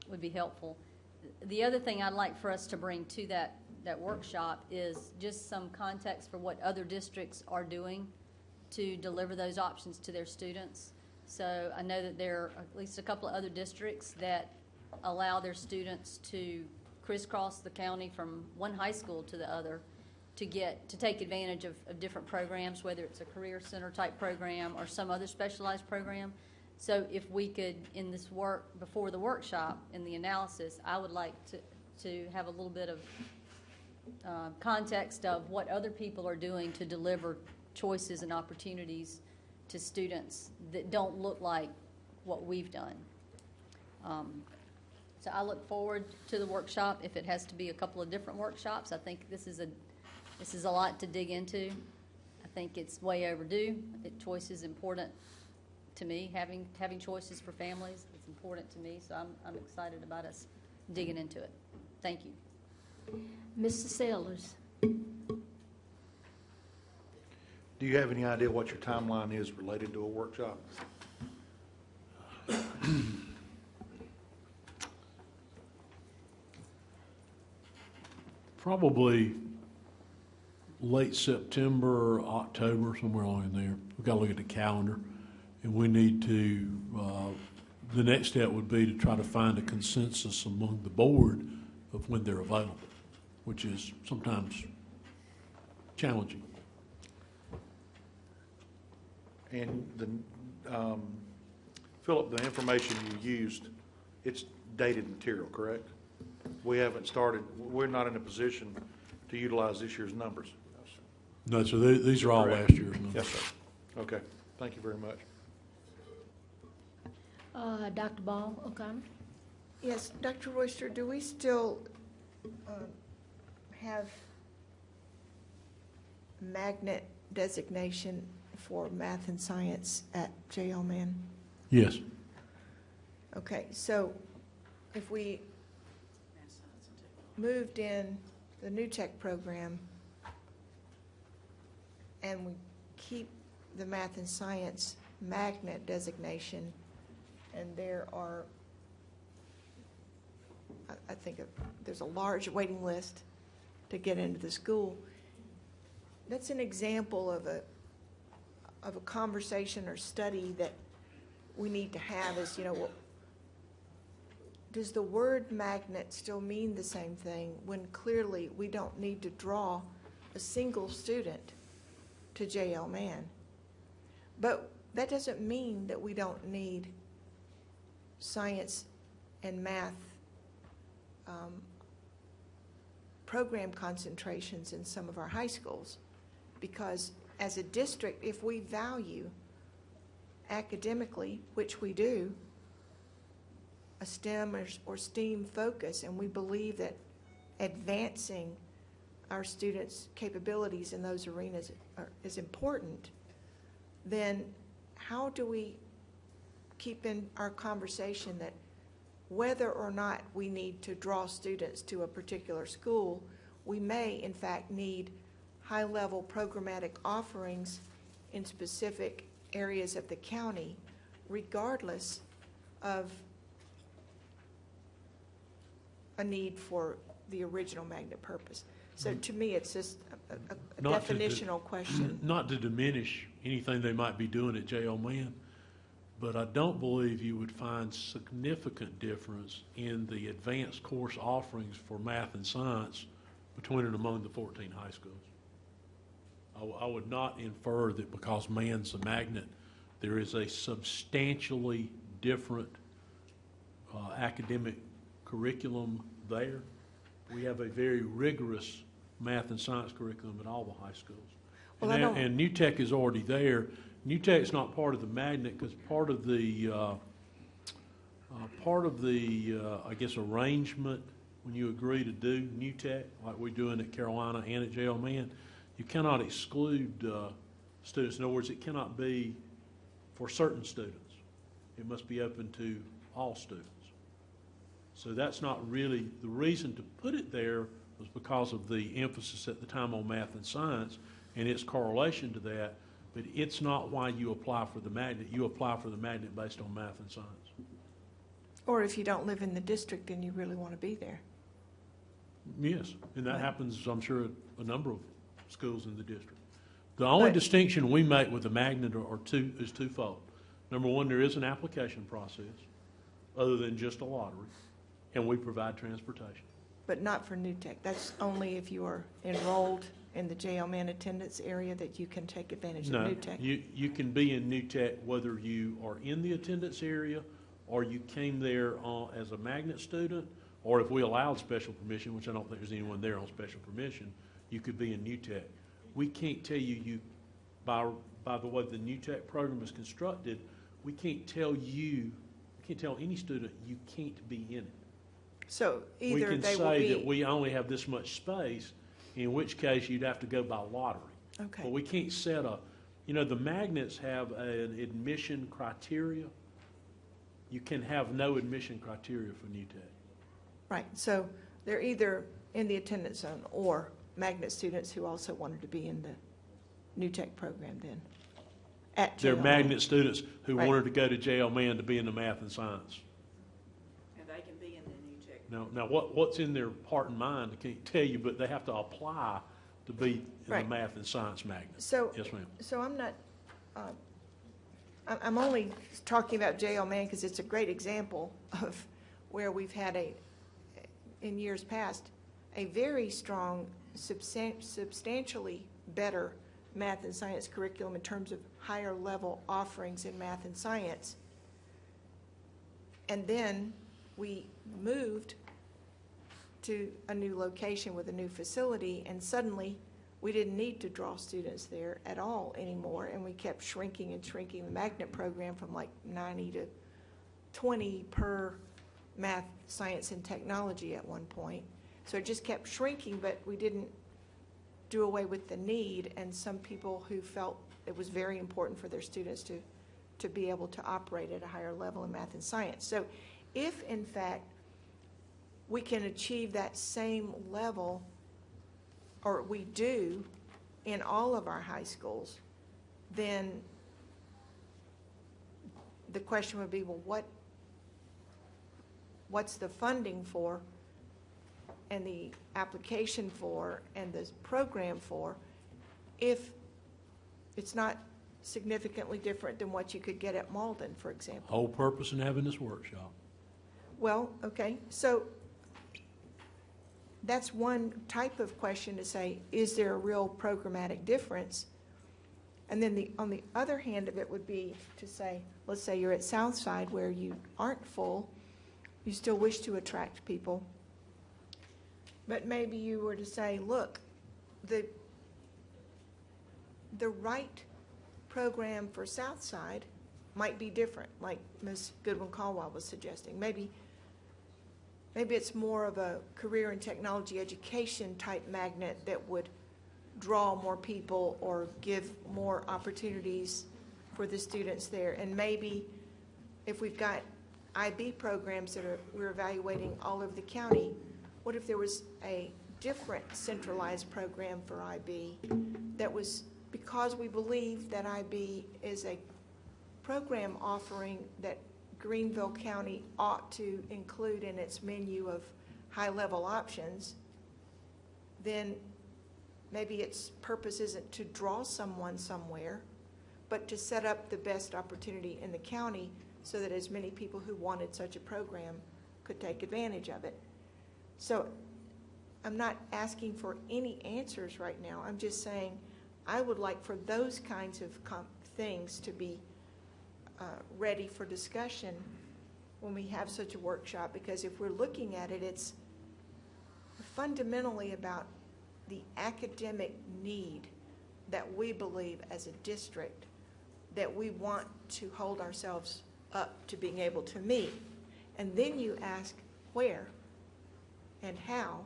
B: would be helpful. The other thing I'd like for us to bring to that workshop is just some context for what other districts are doing to deliver those options to their students. So I know that there are at least a couple of other districts that allow their students to crisscross the county from one high school to the other to take advantage of different programs, whether it's a career center type program or some other specialized program. So if we could, in this work before the workshop, in the analysis, I would like to have a little bit of context of what other people are doing to deliver choices and opportunities to students that don't look like what we've done. So I look forward to the workshop. If it has to be a couple of different workshops, I think this is a lot to dig into. I think it's way overdue. Choice is important to me. Having choices for families is important to me. So I'm excited about us digging into it. Thank you.
A: Mr. Sailors.
P: Do you have any idea what your timeline is related to a workshop?
F: Probably late September, October, somewhere along in there. We've got to look at the calendar, and we need to, the next step would be to try to find a consensus among the board of when they're available, which is sometimes challenging.
P: And Philip, the information you used, it's dated material, correct? We haven't started, we're not in a position to utilize this year's numbers.
F: No, so these are all last year's numbers.
P: Yes, sir. Okay, thank you very much.
A: Dr. Ball O'Connor?
D: Yes, Dr. Royster, do we still have magnet designation for math and science at J.L. Mann?
F: Yes.
D: Okay, so if we moved in the new tech program and we keep the math and science magnet designation, and there are, I think there's a large waiting list to get into the school, that's an example of a conversation or study that we need to have is, does the word magnet still mean the same thing when clearly we don't need to draw a single student to J.L. Mann? But that doesn't mean that we don't need science and math program concentrations in some of our high schools, because as a district, if we value academically, which we do, a STEM or STEAM focus, and we believe that advancing our students' capabilities in those arenas is important, then how do we keep in our conversation that whether or not we need to draw students to a particular school, we may in fact need high-level programmatic offerings in specific areas of the county, regardless of a need for the original magnet purpose. So to me, it's just a definitional question.
F: Not to diminish anything they might be doing at J.L. Mann, but I don't believe you would find significant difference in the advanced course offerings for math and science between and among the 14 high schools. I would not infer that because man's a magnet, there is a substantially different academic curriculum there. We have a very rigorous math and science curriculum at all the high schools.
D: Well,
F: And New Tech is already there. New Tech's not part of the magnet because part of the I guess arrangement when you agree to do New Tech like we're doing at Carolina and at J.L. Mann, you cannot exclude students. In other words, it cannot be for certain students. It must be open to all students. So that's not really the reason to put it there was because of the emphasis at the time on math and science and its correlation to that. But it's not why you apply for the magnet. You apply for the magnet based on math and science.
D: Or if you don't live in the district and you really want to be there.
F: Yes, and that
D: Right.
F: happens, I'm sure, at a number of schools in the district. The only
D: But-
F: distinction we make with the magnet is twofold. Number one, there is an application process other than just a lottery, and we provide transportation.
D: But not for New Tech. That's only if you are enrolled in the J.L. Mann attendance area that you can take advantage of New Tech.
F: You can be in New Tech whether you are in the attendance area or you came there as a magnet student, or if we allowed special permission, which I don't think there's anyone there on special permission, you could be in New Tech. We can't tell you by the way the New Tech program is constructed, we can't tell any student you can't be in it.
D: So
F: We
D: either
F: can
D: they will
F: say that
D: be,
F: we only have this much space, in which case you'd have to go by lottery.
D: okay,
F: But we can't set the magnets have an admission criteria. You can have no admission criteria for New Tech.
D: right. So they're either in the attendance zone or magnet students who also wanted to be in the New Tech program then. At
F: They're
D: J.L.
F: magnet students who
D: Right.
F: wanted to go to J.L. Mann to be in the math and science.
O: And they can be in the New Tech.
F: Now what's in their heart and mind, I can't tell you, but they have to apply to be in
D: Right.
F: the math and science magnet.
D: So,
F: Yes, ma'am.
D: so I'm not, I'm only talking about J.L. Mann because it's a great example of where we've had in years past, a very strong, substantially better math and science curriculum in terms of higher level offerings in math and science. And then we moved to a new location with a new facility, and suddenly we didn't need to draw students there at all anymore, and we kept shrinking and shrinking the magnet program from like 90 to 20 per math, science, and technology at one point. So it just kept shrinking, but we didn't do away with the need, and some people who felt it was very important for their students to be able to operate at a higher level in math and science. So if, in fact, we can achieve that same level, or we do, in all of our high schools, then the question would be, well, what's the funding for and the application for and the program for if it's not significantly different than what you could get at Malden, for example?
F: Whole purpose in having this workshop.
D: Well, okay, so that's one type of question to say, is there a real programmatic difference? And then on the other hand of it would be to say, let's say you're at Southside where you aren't full, you still wish to attract people, but maybe you were to say, look, the right program for Southside might be different, like Ms. Goodwin-Caldwell was suggesting. Maybe it's more of a career and technology education type magnet that would draw more people or give more opportunities for the students there. And maybe if we've got IB programs that we're evaluating all over the county, what if there was a different centralized program for IB that was, because we believe that IB is a program offering that Greenville County ought to include in its menu of high-level options, then maybe its purpose isn't to draw someone somewhere, but to set up the best opportunity in the county so that as many people who wanted such a program could take advantage of it. So I'm not asking for any answers right now. I'm just saying I would like for those kinds of things to be ready for discussion when we have such a workshop, because if we're looking at it, it's fundamentally about the academic need that we believe as a district that we want to hold ourselves up to being able to meet. And then you ask where and how.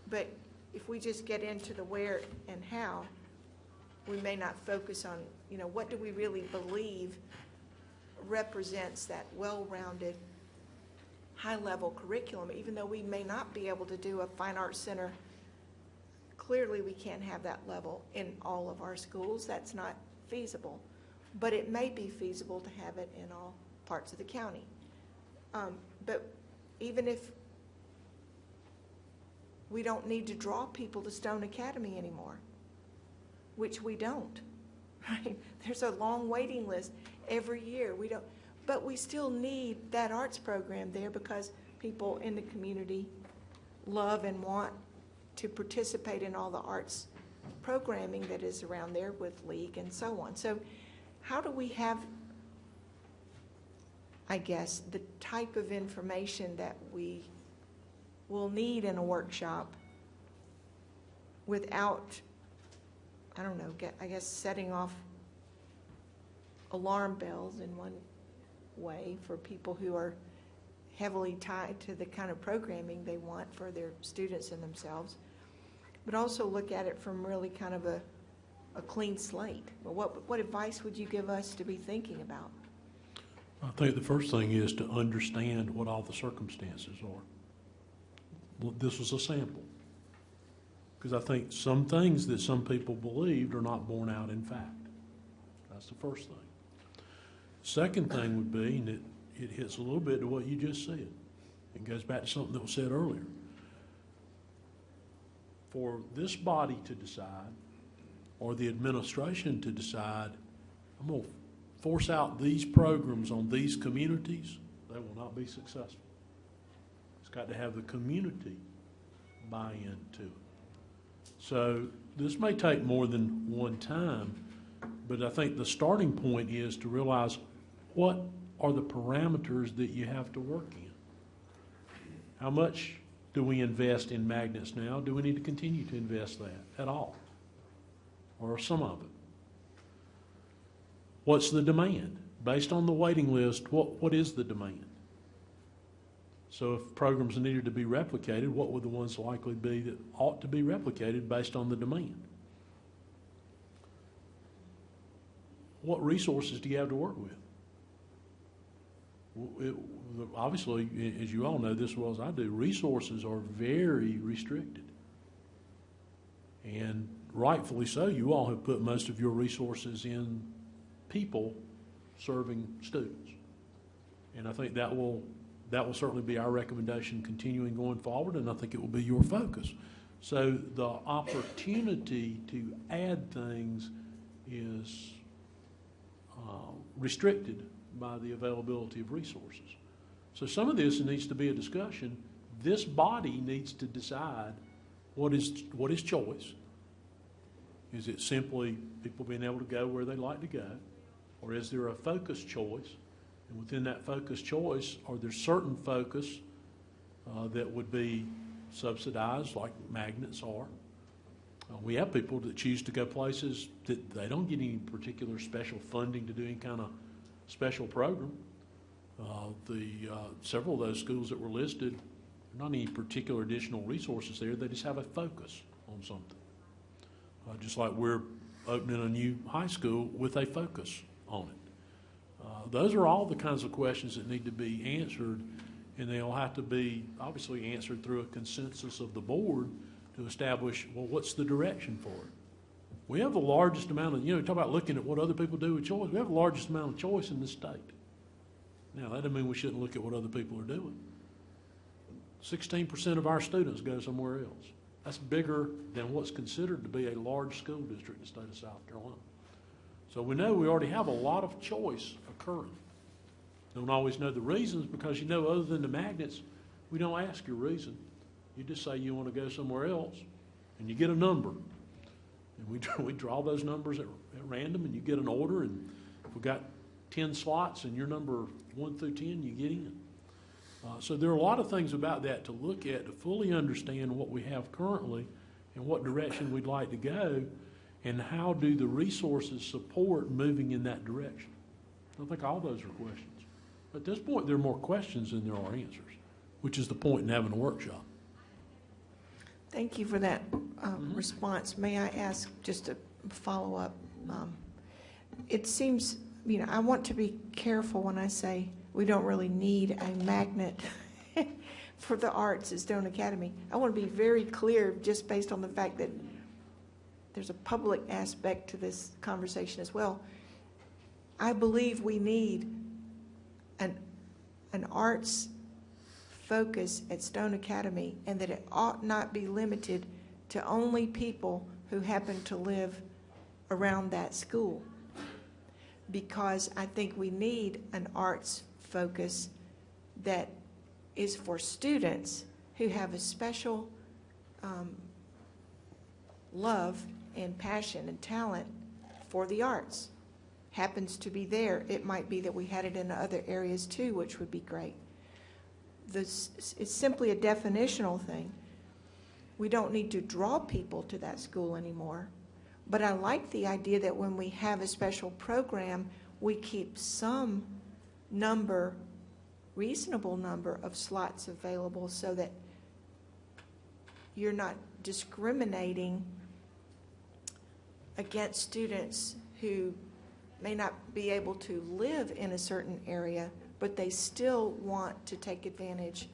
D: But if we just get into the where and how, we may not focus on, what do we really believe represents that well-rounded, high-level curriculum, even though we may not be able to do a fine arts center. Clearly, we can't have that level in all of our schools. That's not feasible. But it may be feasible to have it in all parts of the county. But even if we don't need to draw people to Stone Academy anymore, which we don't, right? There's a long waiting list every year. But we still need that arts program there because people in the community love and want to participate in all the arts programming that is around there with League and so on. So how do we have, I guess, the type of information that we will need in a workshop without, I don't know, I guess setting off alarm bells in one way for people who are heavily tied to the kind of programming they want for their students and themselves, but also look at it from really kind of a clean slate. But what advice would you give us to be thinking about?
F: I think the first thing is to understand what all the circumstances are. Well, this was a sample. Because I think some things that some people believed are not borne out in fact. That's the first thing. Second thing would be, and it hits a little bit to what you just said. It goes back to something that was said earlier. For this body to decide, or the administration to decide, I'm going to force out these programs on these communities, they will not be successful. It's got to have the community buy into it. So this may take more than one time, but I think the starting point is to realize what are the parameters that you have to work in. How much do we invest in magnets now? Do we need to continue to invest that at all? Or some of it? What's the demand? Based on the waiting list, what is the demand? So if programs needed to be replicated, what would the ones likely be that ought to be replicated based on the demand? What resources do you have to work with? Obviously, as you all know this as well as I do, resources are very restricted. And rightfully so, you all have put most of your resources in people serving students. And I think that will certainly be our recommendation continuing going forward, and I think it will be your focus. So the opportunity to add things is restricted by the availability of resources. So some of this needs to be a discussion. This body needs to decide what is choice. Is it simply people being able to go where they like to go? Or is there a focused choice? And within that focused choice, are there certain focus that would be subsidized, like magnets are? We have people that choose to go places that they don't get any particular special funding to do any kind of special program. Several of those schools that were listed, not any particular additional resources there, they just have a focus on something. Just like we're opening a new high school with a focus on it. Those are all the kinds of questions that need to be answered, and they'll have to be obviously answered through a consensus of the board to establish, well, what's the direction for it? We have the largest amount of, talk about looking at what other people do with choice. We have the largest amount of choice in this state. Now, that doesn't mean we shouldn't look at what other people are doing. 16% of our students go somewhere else. That's bigger than what's considered to be a large school district in the state of South Carolina. So we know we already have a lot of choice occurring. Don't always know the reasons because, other than the magnets, we don't ask your reason. You just say you want to go somewhere else, and you get a number. And we draw those numbers at random, and you get an order, and if we've got 10 slots and you're number 1 through 10, you get in. So there are a lot of things about that to look at to fully understand what we have currently and what direction we'd like to go, and how do the resources support moving in that direction. I think all those are questions. At this point, there are more questions than there are answers, which is the point in having a workshop.
D: Thank you for that response. May I ask just a follow-up? It seems, I want to be careful when I say we don't really need a magnet for the arts at Stone Academy. I want to be very clear just based on the fact that there's a public aspect to this conversation as well. I believe we need an arts focus at Stone Academy, and that it ought not be limited to only people who happen to live around that school. Because I think we need an arts focus that is for students who have a special love and passion and talent for the arts. Happens to be there. It might be that we had it in other areas too, which would be great. It's simply a definitional thing. We don't need to draw people to that school anymore. But I like the idea that when we have a special program, we keep some number, reasonable number of slots available so that you're not discriminating against students who may not be able to live in a certain area, but they still want to take advantage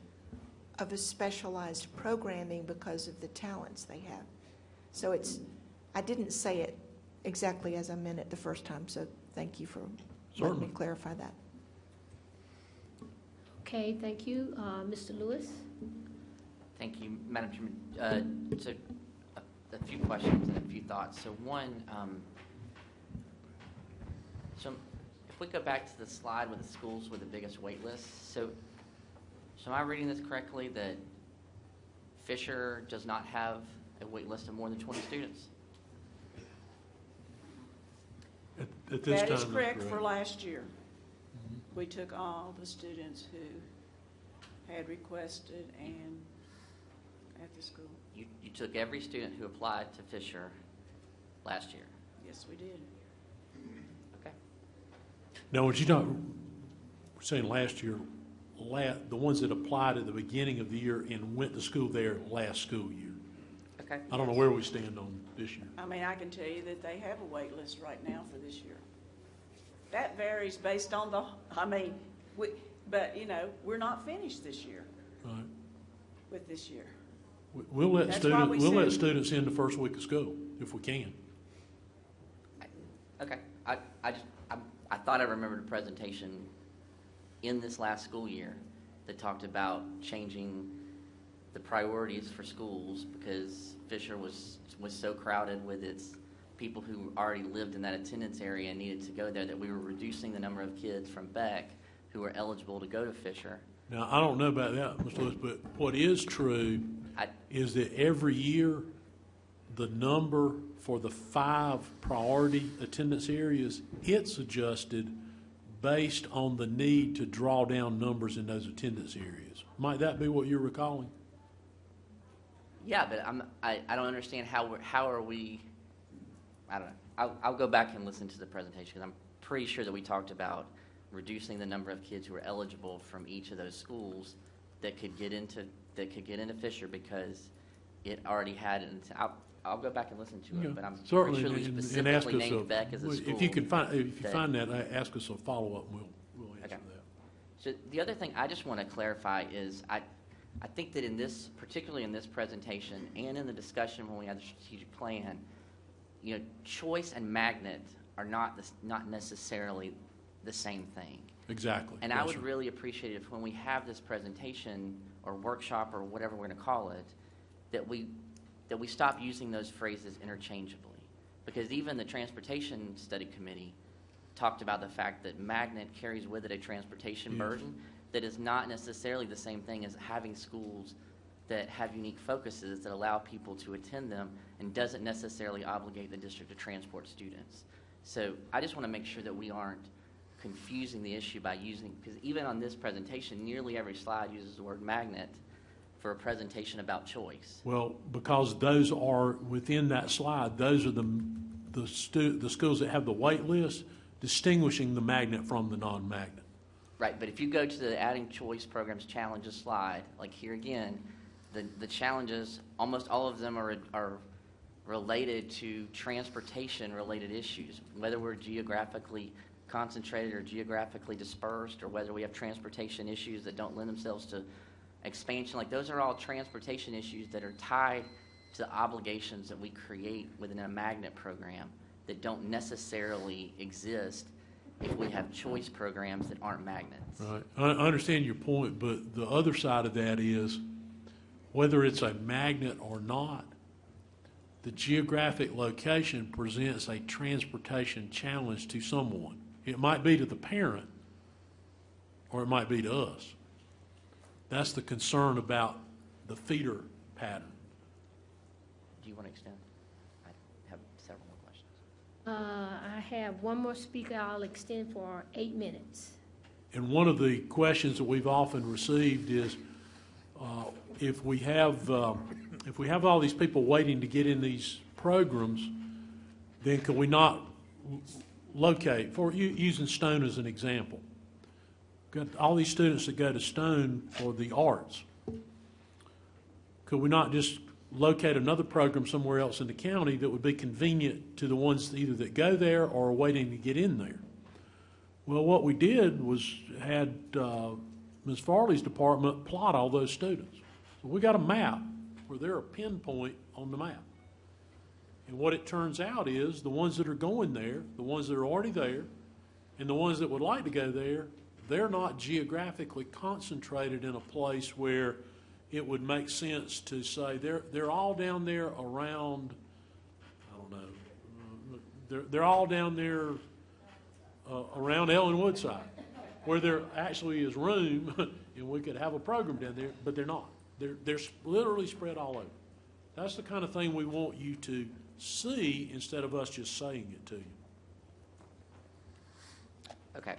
D: of a specialized programming because of the talents they have. So I didn't say it exactly as I meant it the first time, so thank you for letting me clarify that.
A: Okay, thank you. Mr. Lewis?
C: Thank you, Madam Chairman. So a few questions and a few thoughts. So one, so if we go back to the slide with the schools with the biggest wait list, so am I reading this correctly that Fisher does not have a wait list of more than 20 students?
F: At this time,
O: That is
F: that's
O: correct for last year. We took all the students who had requested and at the school.
C: You took every student who applied to Fisher last year?
O: Yes, we did.
C: Okay.
F: Now, what you're not saying last year, the ones that applied at the beginning of the year and went to school there last school year.
C: Okay.
F: I don't know where we stand on this year.
O: I mean, I can tell you that they have a wait list right now for this year. That varies based on but we're not finished this year
F: Right.
O: with this year.
F: We'll let
O: That's why we
F: let
O: said-
F: students in the first week of school if we can.
C: Okay. I thought I remembered a presentation in this last school year that talked about changing the priorities for schools because Fisher was so crowded with its people who already lived in that attendance area and needed to go there that we were reducing the number of kids from Beck who were eligible to go to Fisher.
F: Now, I don't know about that, Mr. Lewis, but what is true is that every year the number for the 5 priority attendance areas, it's adjusted based on the need to draw down numbers in those attendance areas. Might that be what you're recalling?
C: Yeah, but I don't understand how are we. I don't know. I'll go back and listen to the presentation because I'm pretty sure that we talked about reducing the number of kids who are eligible from each of those schools that could get into Fisher because it already had it. I'll go back and listen to it, but I'm
F: certainly,
C: pretty sure that we
F: and
C: specifically
F: ask us
C: named Beck as a school.
F: If you find that, ask us a follow-up, and we'll answer that.
C: So the other thing I just want to clarify is I think that particularly in this presentation and in the discussion when we had the strategic plan, choice and magnet are not necessarily the same thing.
F: Exactly.
C: And I would really appreciate it if when we have this presentation or workshop or whatever we're going to call it, that we stop using those phrases interchangeably. Because even the Transportation Study Committee talked about the fact that magnet carries with it a transportation
F: Yes.
C: burden that is not necessarily the same thing as having schools that have unique focuses that allow people to attend them and doesn't necessarily obligate the district to transport students. So I just want to make sure that we aren't confusing the issue by using, because even on this presentation, nearly every slide uses the word magnet for a presentation about choice.
F: Well, because those are, within that slide, those are the schools that have the wait list, distinguishing the magnet from the non-magnet.
C: Right, but if you go to the Adding Choice Programs Challenges slide, like here again, the challenges, almost all of them are related to transportation-related issues, whether we're geographically concentrated or geographically dispersed, or whether we have transportation issues that don't lend themselves to expansion. Like, those are all transportation issues that are tied to the obligations that we create within a magnet program that don't necessarily exist if we have choice programs that aren't magnets.
F: Right. I understand your point, but the other side of that is whether it's a magnet or not, the geographic location presents a transportation challenge to someone. It might be to the parent, or it might be to us. That's the concern about the feeder pattern.
C: Do you want to extend? I have several more questions.
A: I have one more speaker I'll extend for 8 minutes.
F: And one of the questions that we've often received is, if we have all these people waiting to get in these programs, then could we not locate, for using Stone as an example, got all these students that go to Stone for the arts, could we not just locate another program somewhere else in the county that would be convenient to the ones either that go there or are waiting to get in there? Well, what we did was had Ms. Farley's department plot all those students. So we got a map where they're a pinpoint on the map. And what it turns out is the ones that are going there, the ones that are already there, and the ones that would like to go there, they're not geographically concentrated in a place where it would make sense to say they're all down there around, I don't know, they're all down there around Ellen Woodside, where there actually is room and we could have a program down there, but they're not. They're literally spread all over. That's the kind of thing we want you to see instead of us just saying it to you.
C: Okay.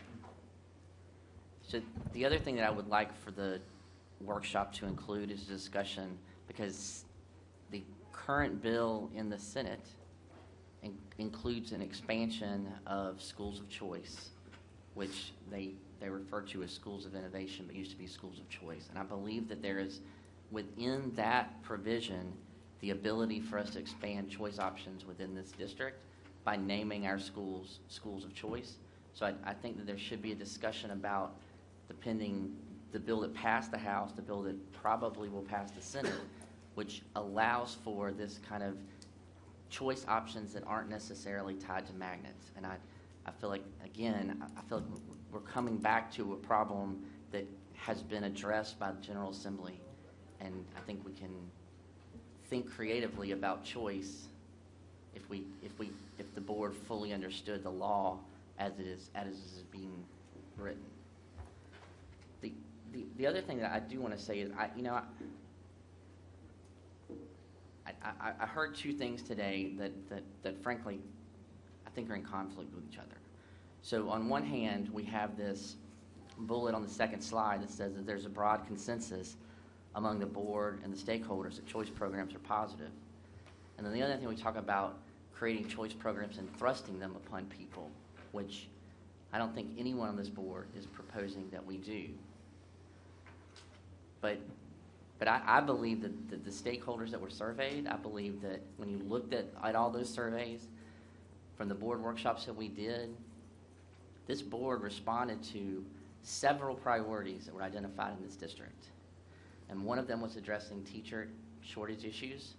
C: So the other thing that I would like for the workshop to include is a discussion, because the current bill in the Senate includes an expansion of schools of choice, which they refer to as schools of innovation, but used to be schools of choice. And I believe that there is, within that provision, the ability for us to expand choice options within this district by naming our schools schools of choice. So I think that there should be a discussion about the bill that passed the House, the bill that probably will pass the Senate, which allows for this kind of choice options that aren't necessarily tied to magnets. And I feel like, again, I feel like we're coming back to a problem that has been addressed by the General Assembly, and I think we can think creatively about choice if the board fully understood the law as it is being written. The other thing that I do want to say is I heard two things today that frankly I think are in conflict with each other. So on one hand, we have this bullet on the second slide that says that there's a broad consensus among the board and the stakeholders that choice programs are positive. And then the other thing, we talk about creating choice programs and thrusting them upon people, which I don't think anyone on this board is proposing that we do. But I believe that the stakeholders that were surveyed, I believe that when you looked at all those surveys from the board workshops that we did, this board responded to several priorities that were identified in this district. And one of them was addressing teacher shortage issues,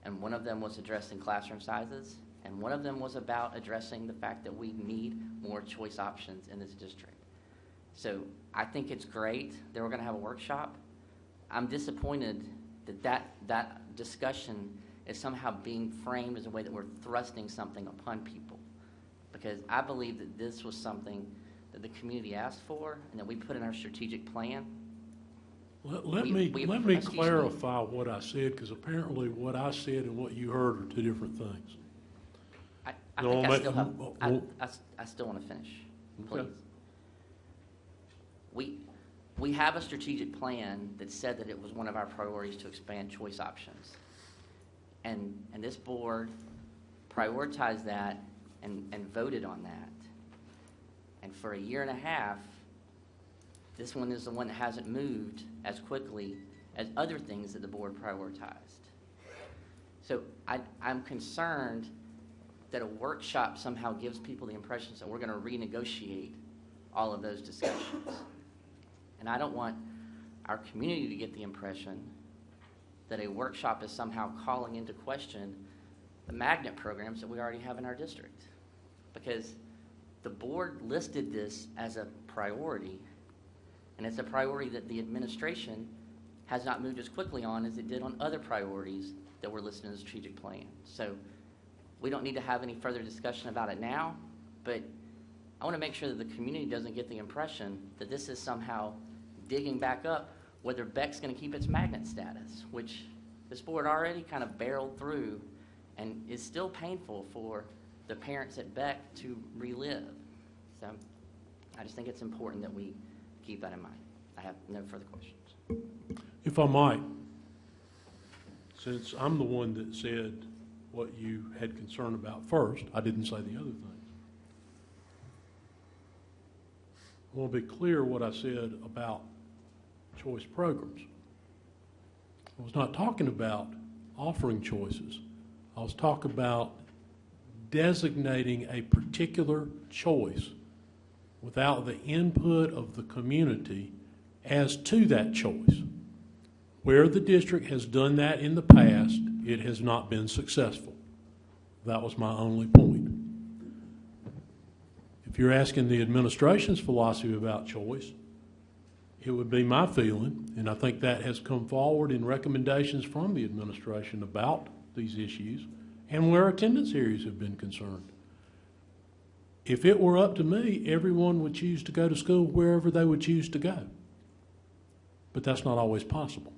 C: and one of them was addressing classroom sizes, and one of them was about addressing the fact that we need more choice options in this district. So I think it's great that we're going to have a workshop. I'm disappointed that discussion is somehow being framed as a way that we're thrusting something upon people. Because I believe that this was something that the community asked for and that we put in our strategic plan.
F: Let
C: We-
F: me
C: we-
F: let me
C: excuse me.
F: clarify what I said, because apparently what I said and what you heard are two different things.
C: I
F: No,
C: think I
F: ma-
C: still have,
F: well-
C: I still want to finish,
F: Okay.
C: please. We have a strategic plan that said that it was one of our priorities to expand choice options. And this board prioritized that and voted on that. And for a year and a half, this one is the one that hasn't moved as quickly as other things that the board prioritized. So I'm concerned that a workshop somehow gives people the impression that we're going to renegotiate all of those discussions. And I don't want our community to get the impression that a workshop is somehow calling into question the magnet programs that we already have in our district. Because the board listed this as a priority, and it's a priority that the administration has not moved as quickly on as it did on other priorities that were listed in the strategic plan. So we don't need to have any further discussion about it now, but I want to make sure that the community doesn't get the impression that this is somehow digging back up whether Beck's going to keep its magnet status, which this board already kind of barreled through and is still painful for the parents at Beck to relive. So I just think it's important that we keep that in mind. I have no further questions.
F: If I might, since I'm the one that said what you had concern about first, I didn't say the other things. I want to be clear what I said about choice programs. I was not talking about offering choices. I was talking about designating a particular choice without the input of the community as to that choice. Where the district has done that in the past, it has not been successful. That was my only point. If you're asking the administration's philosophy about choice, it would be my feeling, and I think that has come forward in recommendations from the administration about these issues and where attendance areas have been concerned. If it were up to me, everyone would choose to go to school wherever they would choose to go. But that's not always possible.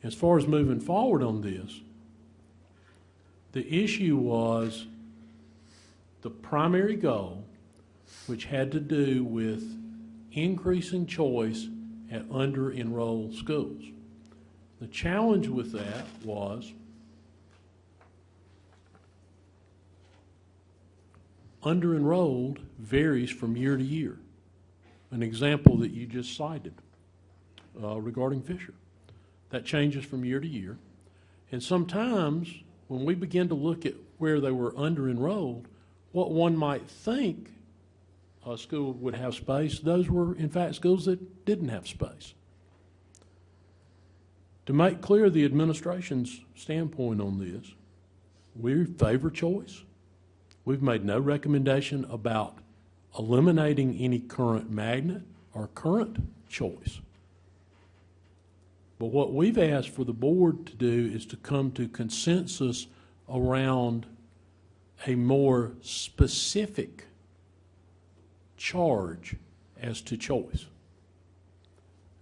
F: As far as moving forward on this, the issue was the primary goal, which had to do with increasing choice at under-enrolled schools. The challenge with that was under-enrolled varies from year to year. An example that you just cited regarding Fisher. That changes from year to year. And sometimes when we begin to look at where they were under-enrolled, what one might think a school would have space, those were in fact schools that didn't have space. To make clear the administration's standpoint on this, we favor choice. We've made no recommendation about eliminating any current magnet or current choice. But what we've asked for the board to do is to come to consensus around a more specific charge as to choice.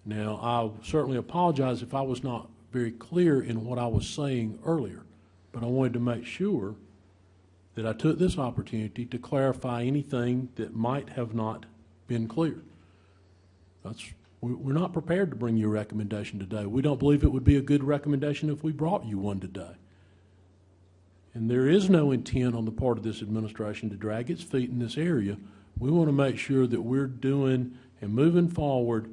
F: Now, I certainly apologize if I was not very clear in what I was saying earlier, but I wanted to make sure that I took this opportunity to clarify anything that might have not been clear. We're not prepared to bring you a recommendation today. We don't believe it would be a good recommendation if we brought you one today. And there is no intent on the part of this administration to drag its feet in this area. We want to make sure that we're doing and moving forward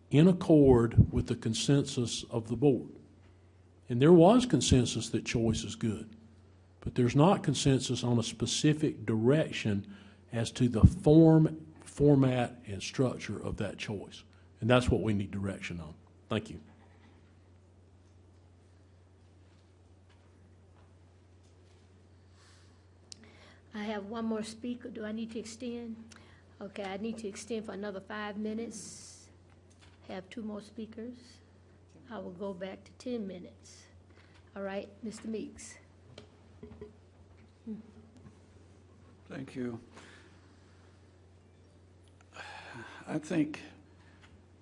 F: in accord with the consensus of the board. And there was consensus that choice is good, but there's not consensus on a specific direction as to the format, and structure of that choice. And that's what we need direction on. Thank you.
A: I have one more speaker. Do I need to extend? Okay, I need to extend for another 5 minutes. Have 2 more speakers. I will go back to 10 minutes. All right, Mr. Meeks.
I: Thank you. I think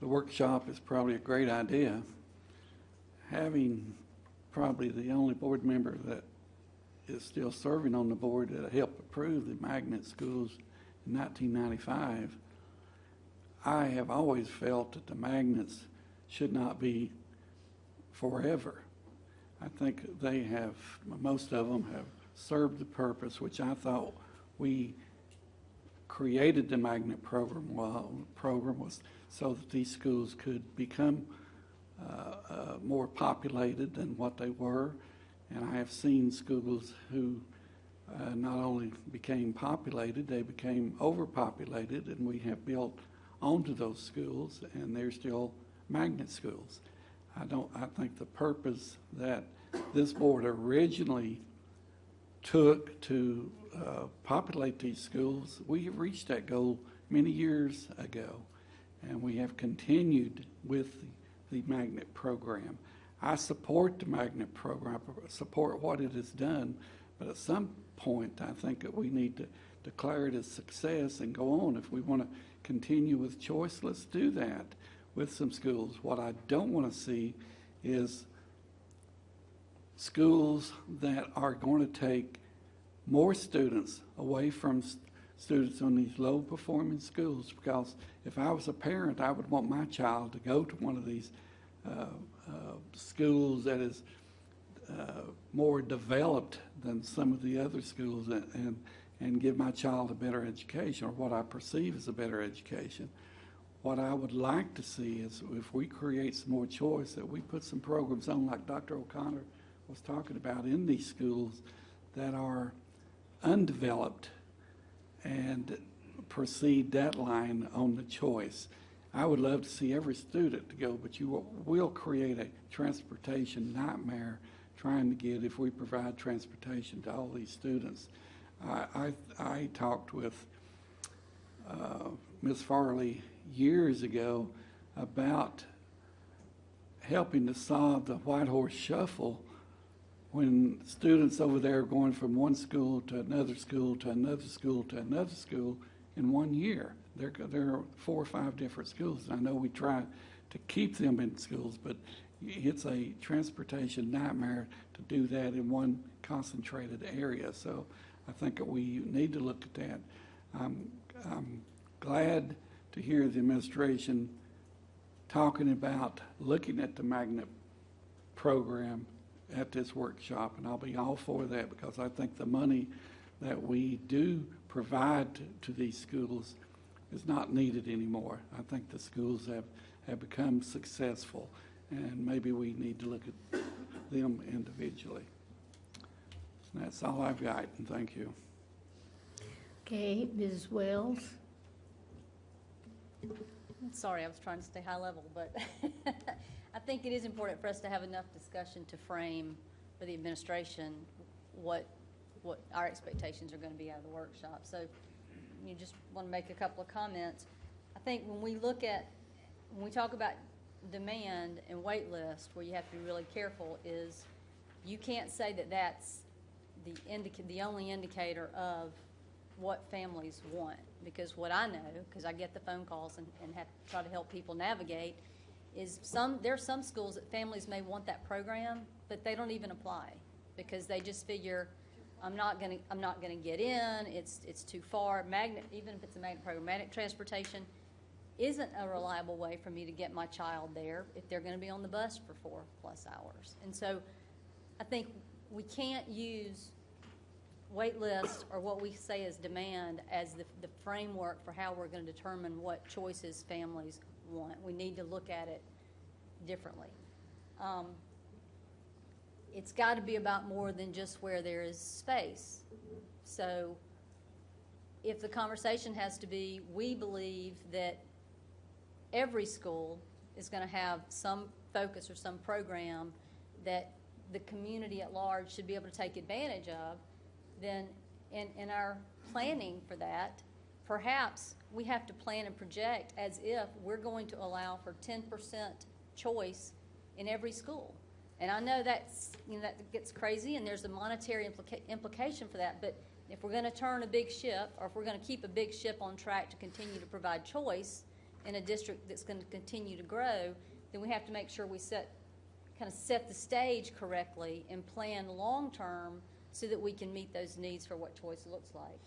I: the workshop is probably a great idea. Having probably the only board member that is still serving on the board that helped approve the magnet schools in 1995, I have always felt that the magnets should not be forever. I think they have, most of them have served the purpose, which I thought we created the magnet program was so that these schools could become more populated than what they were. And I have seen schools who not only became populated, they became overpopulated, and we have built onto those schools, and they're still magnet schools. I think the purpose that this board originally took to populate these schools, we have reached that goal many years ago, and we have continued with the magnet program. I support the magnet program, I support what it has done, but at some point I think that we need to declare it as success and go on. If we want to continue with choice, let's do that with some schools. What I don't want to see is schools that are going to take more students away from students on these low-performing schools, because if I was a parent, I would want my child to go to one of these schools that is more developed than some of the other schools and give my child a better education, or what I perceive as a better education. What I would like to see is if we create some more choice, that we put some programs on like Dr. O'Connor was talking about in these schools that are undeveloped and proceed that line on the choice. I would love to see every student to go, but you will create a transportation nightmare trying to get, if we provide transportation to all these students. I talked with Ms. Farley years ago about helping to solve the White Horse Shuffle when students over there are going from one school to another school to another school to another school in 1 year. There are 4 or 5 different schools. I know we try to keep them in schools, but it's a transportation nightmare to do that in one concentrated area. So I think that we need to look at that. I'm glad to hear the administration talking about looking at the magnet program at this workshop, and I'll be all for that, because I think the money that we do provide to these schools is not needed anymore. I think the schools have become successful, and maybe we need to look at them individually. And that's all I've got, and thank you.
A: Okay, Mrs. Wells.
B: Sorry, I was trying to stay high level, but I think it is important for us to have enough discussion to frame for the administration what our expectations are going to be out of the workshop. So you just want to make a couple of comments. I think when we talk about demand and wait list, where you have to be really careful is you can't say that that's the only indicator of what families want, because what I know, because I get the phone calls and have to try to help people navigate, is there are some schools that families may want that program, but they don't even apply because they just figure, I'm not going to get in. It's too far. Even if it's a magnet program, magnet transportation isn't a reliable way for me to get my child there if they're going to be on the bus for 4+ hours. And so, I think we can't use wait list or what we say is demand as the framework for how we're going to determine what choices families want. We need to look at it differently. It's got to be about more than just where there is space. So if the conversation has to be, we believe that every school is going to have some focus or some program that the community at large should be able to take advantage of, then in our planning for that, perhaps we have to plan and project as if we're going to allow for 10% choice in every school. And I know that's, that gets crazy, and there's a monetary implication for that, but if we're going to turn a big ship, or if we're going to keep a big ship on track to continue to provide choice in a district that's going to continue to grow, then we have to make sure we set the stage correctly and plan long-term so that we can meet those needs for what choice looks like.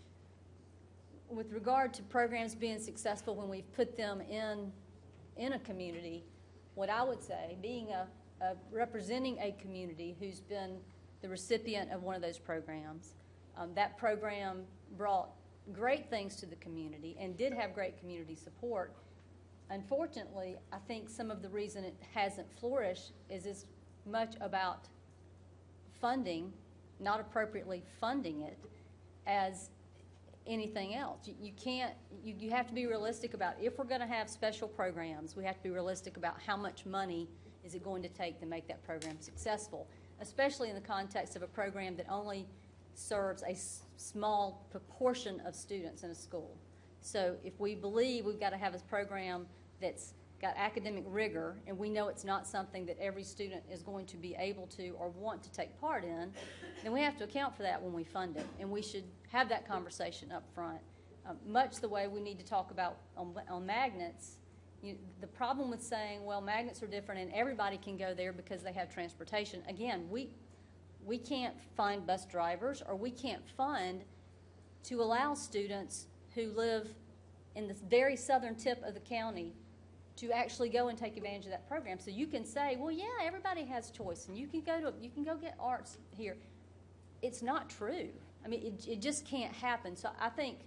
B: With regard to programs being successful when we've put them in a community, what I would say, being representing a community who's been the recipient of one of those programs, that program brought great things to the community and did have great community support. Unfortunately, I think some of the reason it hasn't flourished is as much about funding, not appropriately funding it, as anything else. You have to be realistic about, if we're going to have special programs, we have to be realistic about how much money is it going to take to make that program successful, especially in the context of a program that only serves a small proportion of students in a school. So if we believe we've got to have a program that's got academic rigor, and we know it's not something that every student is going to be able to or want to take part in, then we have to account for that when we fund it, and we should have that conversation up front. Much the way we need to talk about on magnets. The problem with saying, well, magnets are different and everybody can go there because they have transportation. Again, we can't find bus drivers, or we can't fund to allow students who live in the very southern tip of the county to actually go and take advantage of that program. So you can say, well, yeah, everybody has choice, and you can go get arts here. It's not true. I mean, it just can't happen. So I think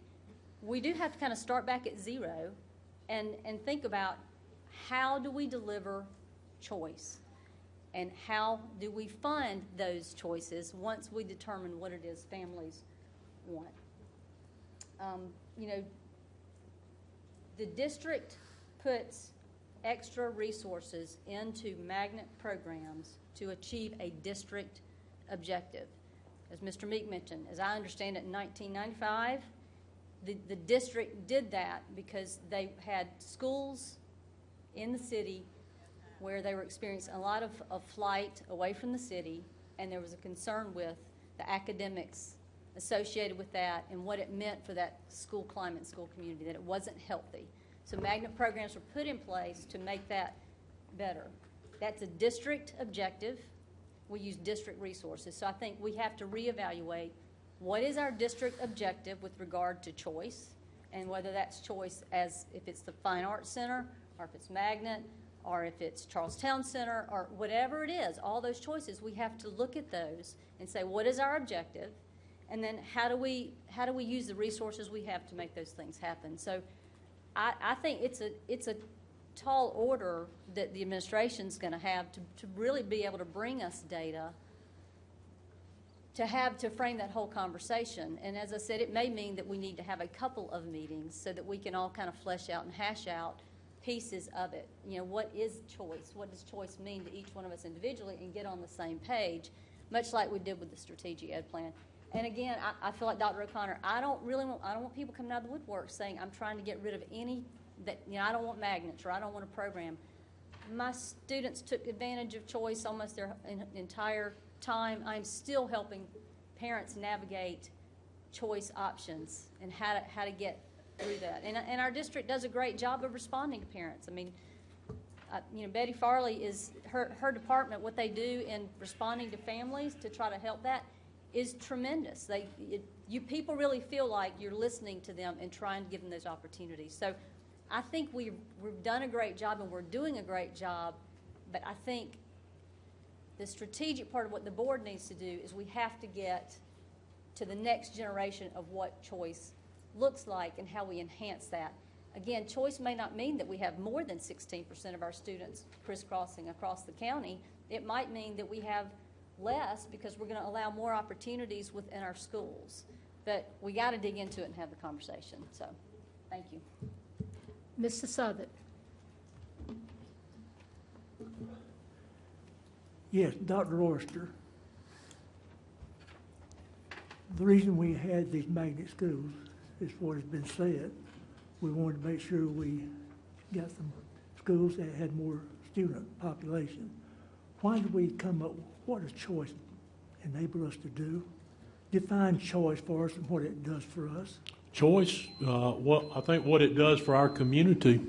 B: we do have to kind of start back at zero and think about, how do we deliver choice, and how do we fund those choices once we determine what it is families want. The district puts extra resources into magnet programs to achieve a district objective. As Mr. Meek mentioned, as I understand it, in 1995, the district did that because they had schools in the city where they were experiencing a lot of flight away from the city, and there was a concern with the academics associated with that and what it meant for that school climate, school community, that it wasn't healthy. So magnet programs were put in place to make that better. That's a district objective. We use district resources. So I think we have to reevaluate what is our district objective with regard to choice, and whether that's choice as if it's the Fine Arts Center, or if it's magnet, or if it's Charlestown Center, or whatever it is, all those choices, we have to look at those and say, what is our objective? And then how do we use the resources we have to make those things happen? So I think it's a tall order that the administration's going to have to really be able to bring us data to frame that whole conversation. And as I said, it may mean that we need to have a couple of meetings so that we can all kind of flesh out and hash out pieces of it. What is choice? What does choice mean to each one of us individually, and get on the same page, much like we did with the strategic ed plan. And again, I feel like Dr. O'Connor, I don't want people coming out of the woodwork saying I'm trying to get rid of any that, I don't want magnets, or I don't want a program. My students took advantage of choice almost their entire time. I'm still helping parents navigate choice options and how to get through that. And our district does a great job of responding to parents. I mean, Betty Farley is her department. What they do in responding to families to try to help that is tremendous. You people really feel like you're listening to them and trying to give them those opportunities. So I think we've done a great job, and we're doing a great job, but I think the strategic part of what the board needs to do is we have to get to the next generation of what choice looks like and how we enhance that. Again, choice may not mean that we have more than 16% of our students crisscrossing across the county. It might mean that we have less because we're going to allow more opportunities within our schools. But we got to dig into it and have the conversation. So, thank you.
A: Mr. Southern.
K: Yes, Dr. Oyster. The reason we had these magnet schools is what has been said. We wanted to make sure we got some schools that had more student population. why did we come up, what does choice enable us to do? Define choice for us and what it does for us.
F: Choice, I think what it does for our community